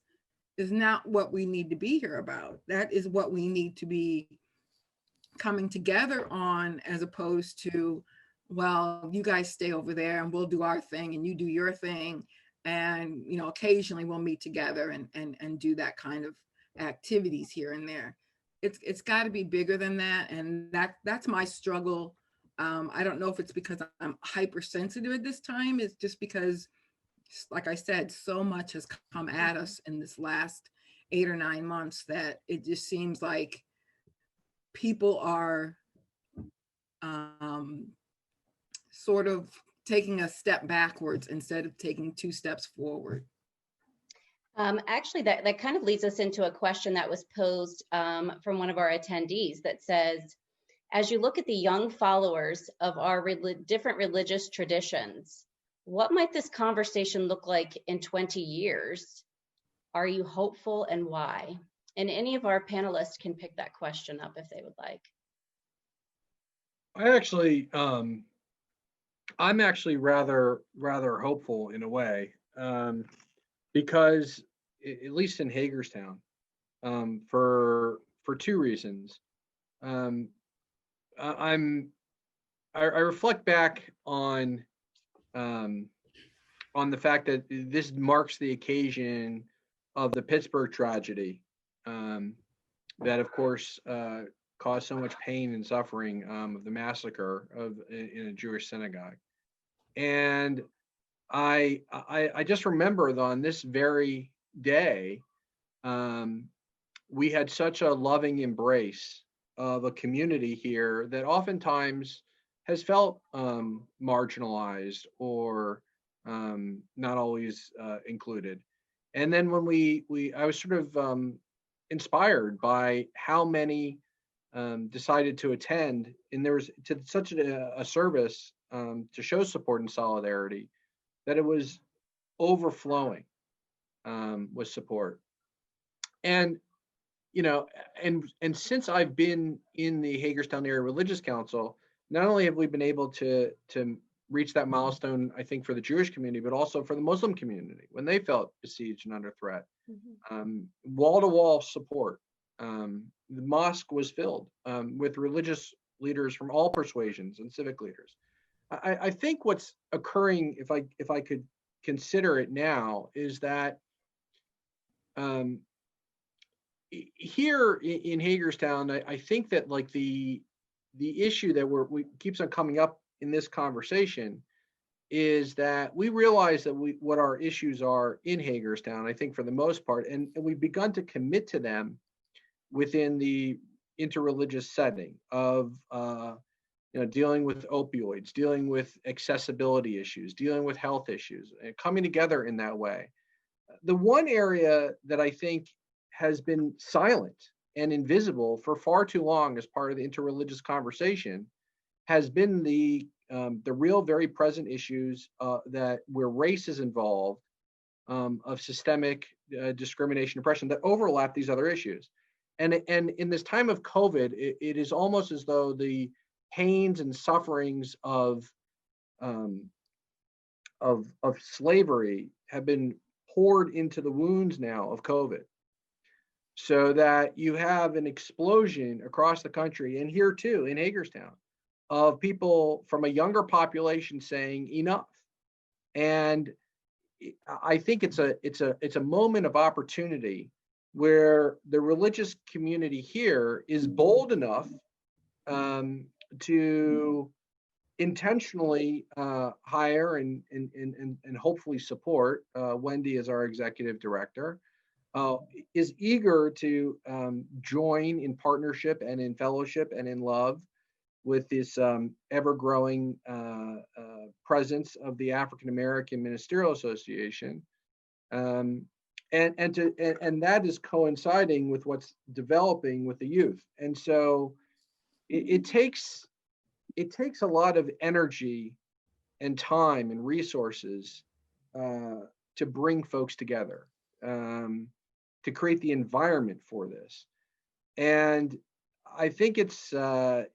not what we need to be here about. That is what we need to be coming together on, as opposed to, well, you guys stay over there and we'll do our thing and you do your thing. And, you know, occasionally we'll meet together and do that kind of activities here and there. It's got to be bigger than that. And that's my struggle. I don't know if it's because I'm hypersensitive at this time. It's just because, like I said, so much has come at us in this last 8 or 9 months that it just seems like people are sort of taking a step backwards instead of taking 2 steps forward. Actually, that kind of leads us into a question that was posed from one of our attendees that says, as you look at the young followers of our different religious traditions, what might this conversation look like in 20 years? Are you hopeful, and why? And any of our panelists can pick that question up if they would like. I'm actually rather hopeful in a way, because at least in Hagerstown, for 2 reasons. I reflect back on the fact that this marks the occasion of the Pittsburgh tragedy, that of course caused so much pain and suffering, of the massacre in a Jewish synagogue. And I just remember that on this very day, we had such a loving embrace of a community here that oftentimes has felt marginalized or not always included. And then when I was sort of inspired by how many decided to attend, and there was such a service to show support and solidarity that it was overflowing with support. And you know, and since I've been in the Hagerstown Area Religious Council, not only have we been able to reach that milestone, I think, for the Jewish community, but also for the Muslim community when they felt besieged and under threat. Wall-to-wall support. The mosque was filled with religious leaders from all persuasions and civic leaders. I think what's occurring, if I could consider it now, is that here in Hagerstown, I think that like the issue that we keeps on coming up in this conversation is that we realize that what our issues are in Hagerstown, I think for the most part, and we've begun to commit to them within the interreligious setting of dealing with opioids, dealing with accessibility issues, dealing with health issues, and coming together in that way. The one area that I think has been silent and invisible for far too long as part of the interreligious conversation has been the real, very present issues where race is involved, of systemic discrimination, oppression that overlap these other issues. And in this time of COVID, it is almost as though the pains and sufferings of slavery have been poured into the wounds now of COVID, so that you have an explosion across the country, and here too in Hagerstown, of people from a younger population saying enough. And I think it's a moment of opportunity where the religious community here is bold enough to intentionally hire and hopefully support Wendy as our executive director, is eager to join in partnership and in fellowship and in love with this ever-growing presence of the African American Ministerial Association, and that is coinciding with what's developing with the youth. And so it takes a lot of energy and time and resources to bring folks together, to create the environment for this. And I think it's an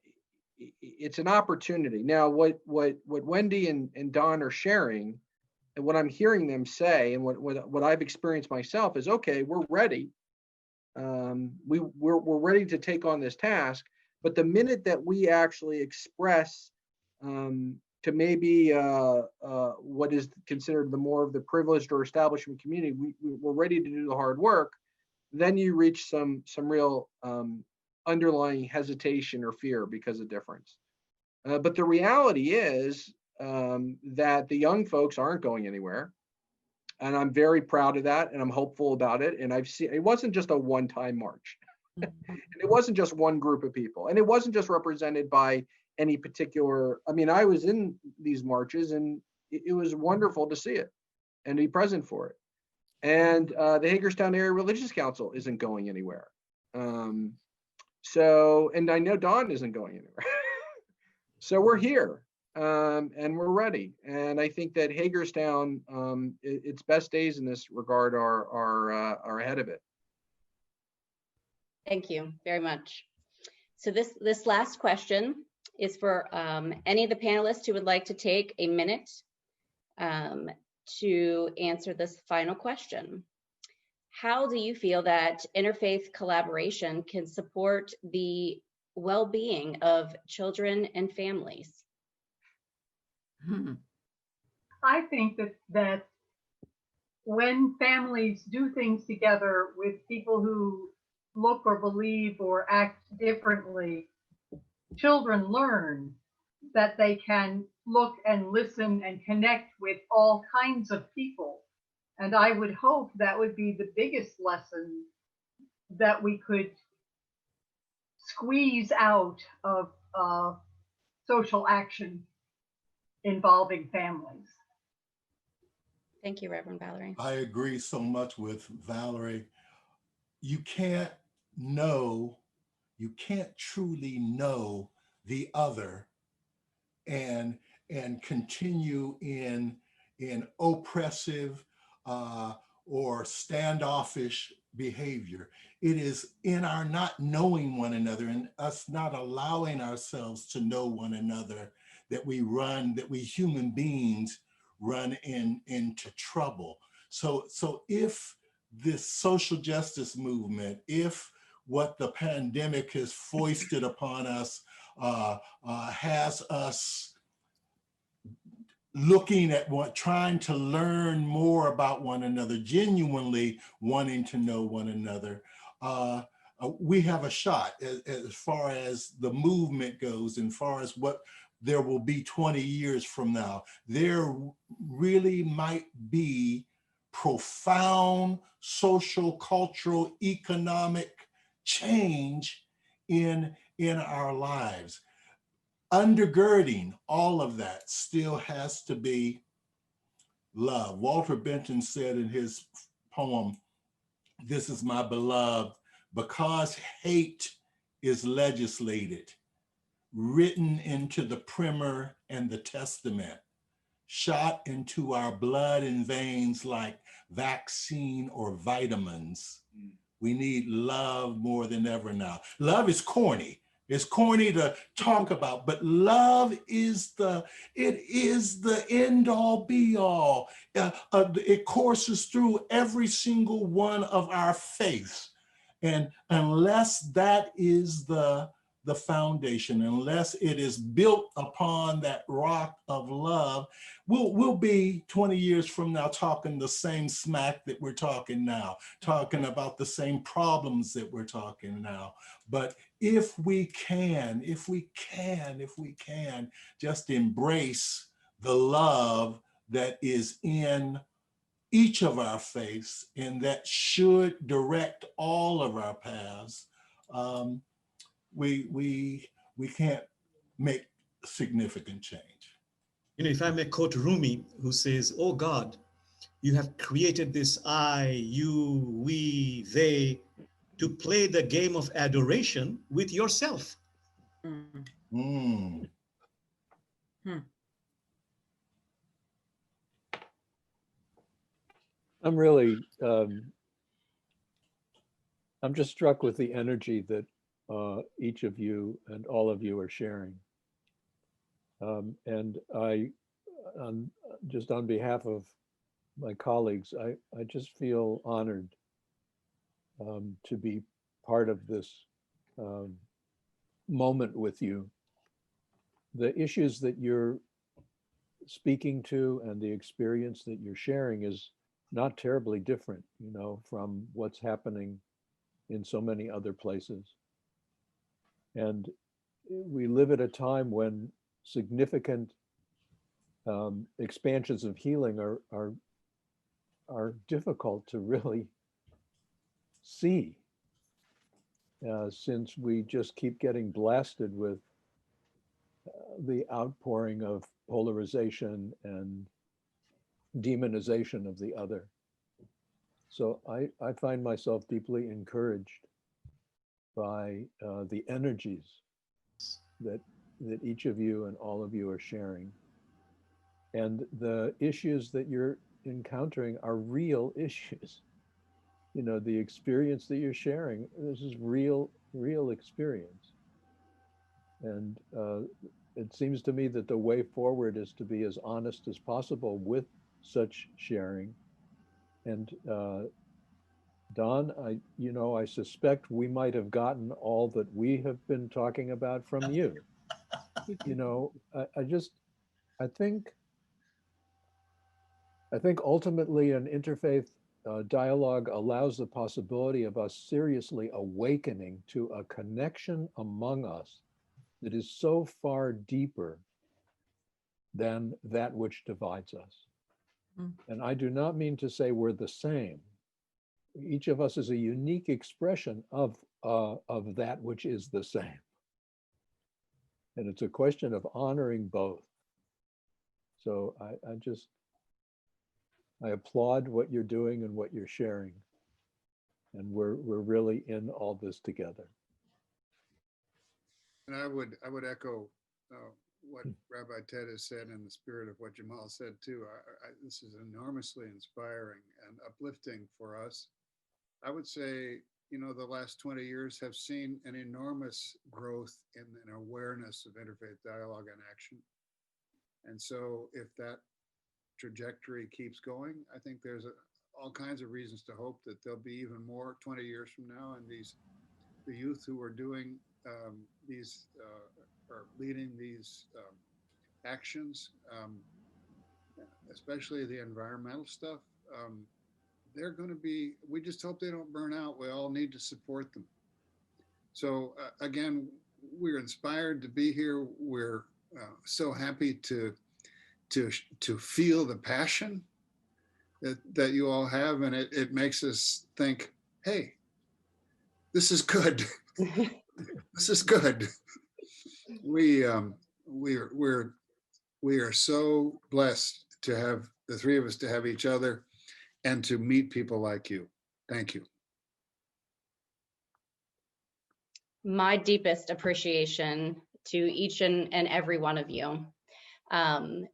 opportunity. Now, what Wendy and Don are sharing, and what I'm hearing them say, and what I've experienced myself is, okay, we're ready. We're ready to take on this task. But the minute that we actually express to to maybe what is considered the more of the privileged or establishment community, we're ready to do the hard work, then you reach some real underlying hesitation or fear because of difference. But the reality is that the young folks aren't going anywhere. And I'm very proud of that, and I'm hopeful about it. And I've seen, it wasn't just a one-time march. And it wasn't just one group of people. And it wasn't just represented by any particular, I mean, I was in these marches, and it was wonderful to see it and to be present for it. And the Hagerstown Area Religious Council isn't going anywhere. So, and I know Dawn isn't going anywhere. So we're here. And we're ready. And I think that Hagerstown, its best days in this regard are ahead of it. Thank you very much. So this last question is for any of the panelists who would like to take a minute to answer this final question. How do you feel that interfaith collaboration can support the well-being of children and families? I think that when families do things together with people who look or believe or act differently, children learn that they can look and listen and connect with all kinds of people. And I would hope that would be the biggest lesson that we could squeeze out of social action involving families. Thank you, Reverend Valerie. I agree so much with Valerie. You can't truly know the other and continue in oppressive or standoffish behavior. It is in our not knowing one another and us not allowing ourselves to know one another that we human beings run into trouble. So if this social justice movement, if what the pandemic has foisted upon us has us looking at trying to learn more about one another, genuinely wanting to know one another, we have a shot as far as the movement goes, and far as what there will be 20 years from now. There really might be profound social, cultural, economic change in our lives. Undergirding all of that still has to be love. Walter Benton said in his poem, "This is my beloved, because hate is legislated, written into the primer and the testament, shot into our blood and veins like vaccine or vitamins. We need love more than ever now." Love is corny. It's corny to talk about, but love is the end all be all. It courses through every single one of our faiths. And unless that is the foundation, unless it is built upon that rock of love, we'll be 20 years from now talking the same smack that we're talking now, talking about the same problems that we're talking now. But if we can just embrace the love that is in each of our faiths and that should direct all of our paths, we can't make significant change. You know, if I may quote Rumi, who says, "Oh God, you have created this I, you, we, they, to play the game of adoration with yourself." Mm. I'm really, I'm just struck with the energy that each of you and all of you are sharing. And just on behalf of my colleagues, I just feel honored to be part of this moment with you. The issues that you're speaking to and the experience that you're sharing is not terribly different, you know, from what's happening in so many other places. And we live at a time when significant expansions of healing are difficult to really see, since we just keep getting blasted with the outpouring of polarization and demonization of the other. So I find myself deeply encouraged by the energies that each of you and all of you are sharing. And the issues that you're encountering are real issues. You know, the experience that you're sharing, this is real experience. And it seems to me that the way forward is to be as honest as possible with such sharing. And Don, I suspect we might have gotten all that we have been talking about from you. You know, I think ultimately an interfaith dialogue allows the possibility of us seriously awakening to a connection among us that is so far deeper than that which divides us. Mm. And I do not mean to say we're the same. Each of us is a unique expression of that which is the same. And it's a question of honoring both. So I applaud what you're doing and what you're sharing. And we're really in all this together. And I would echo what Rabbi Ted has said in the spirit of what Jamal said too. This is enormously inspiring and uplifting for us. I would say, you know, the last 20 years have seen an enormous growth in an awareness of interfaith dialogue and action. And so if that trajectory keeps going, I think there's all kinds of reasons to hope that there'll be even more 20 years from now. And the youth who are doing or leading these actions, especially the environmental stuff, they're going to be, we just hope they don't burn out. We all need to support them. So again, we're inspired to be here. We're so happy to feel the passion that you all have. And it makes us think, hey, this is good. This is good. We are so blessed to have the three of us, to have each other and to meet people like you. Thank you. My deepest appreciation to each and every one of you.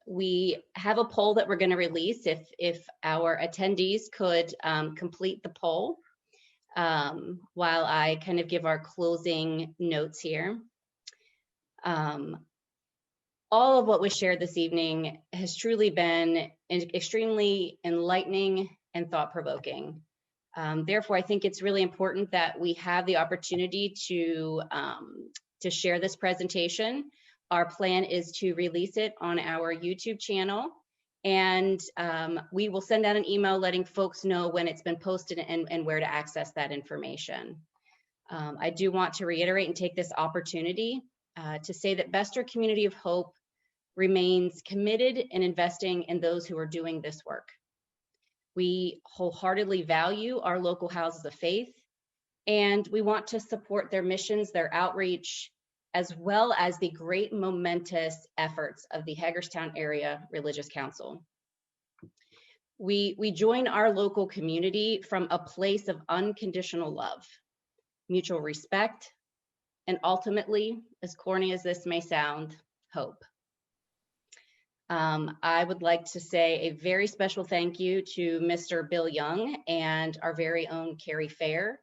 We have a poll that we're going to release. If our attendees could complete the poll while I kind of give our closing notes here. All of what was shared this evening has truly been extremely enlightening and thought-provoking. Therefore, I think it's really important that we have the opportunity to share this presentation. Our plan is to release it on our YouTube channel, and we will send out an email letting folks know when it's been posted and where to access that information. I do want to reiterate and take this opportunity to say that Bester Community of Hope remains committed in investing in those who are doing this work. We wholeheartedly value our local houses of faith, and we want to support their missions, their outreach, as well as the great momentous efforts of the Hagerstown Area Religious Council. We join our local community from a place of unconditional love, mutual respect, and ultimately, as corny as this may sound, hope. I would like to say a very special thank you to Mr. Bill Young and our very own Carrie Fair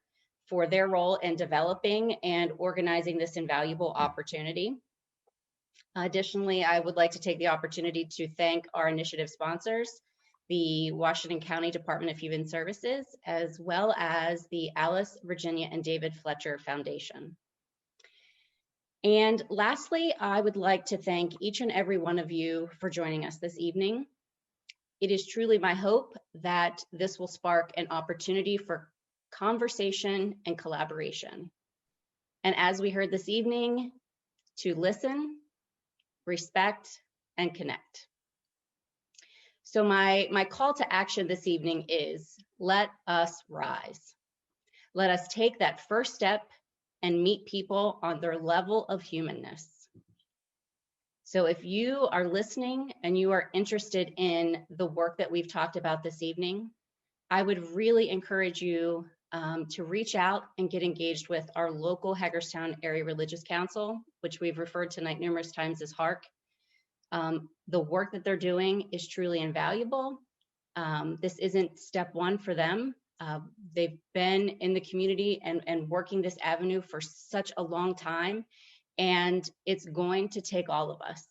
for their role in developing and organizing this invaluable opportunity. Additionally, I would like to take the opportunity to thank our initiative sponsors, the Washington County Department of Human Services, as well as the Alice, Virginia, and David Fletcher Foundation. And lastly, I would like to thank each and every one of you for joining us this evening. It is truly my hope that this will spark an opportunity for conversation and collaboration. And as we heard this evening, to listen, respect, and connect. So my call to action this evening is, let us rise. Let us take that first step and meet people on their level of humanness. So if you are listening and you are interested in the work that we've talked about this evening, I would really encourage you to reach out and get engaged with our local Hagerstown Area Religious Council, which we've referred tonight numerous times as HARC. The work that they're doing is truly invaluable. This isn't step one for them. They've been in the community and working this avenue for such a long time, and it's going to take all of us.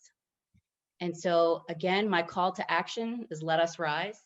And so again, my call to action is let us rise.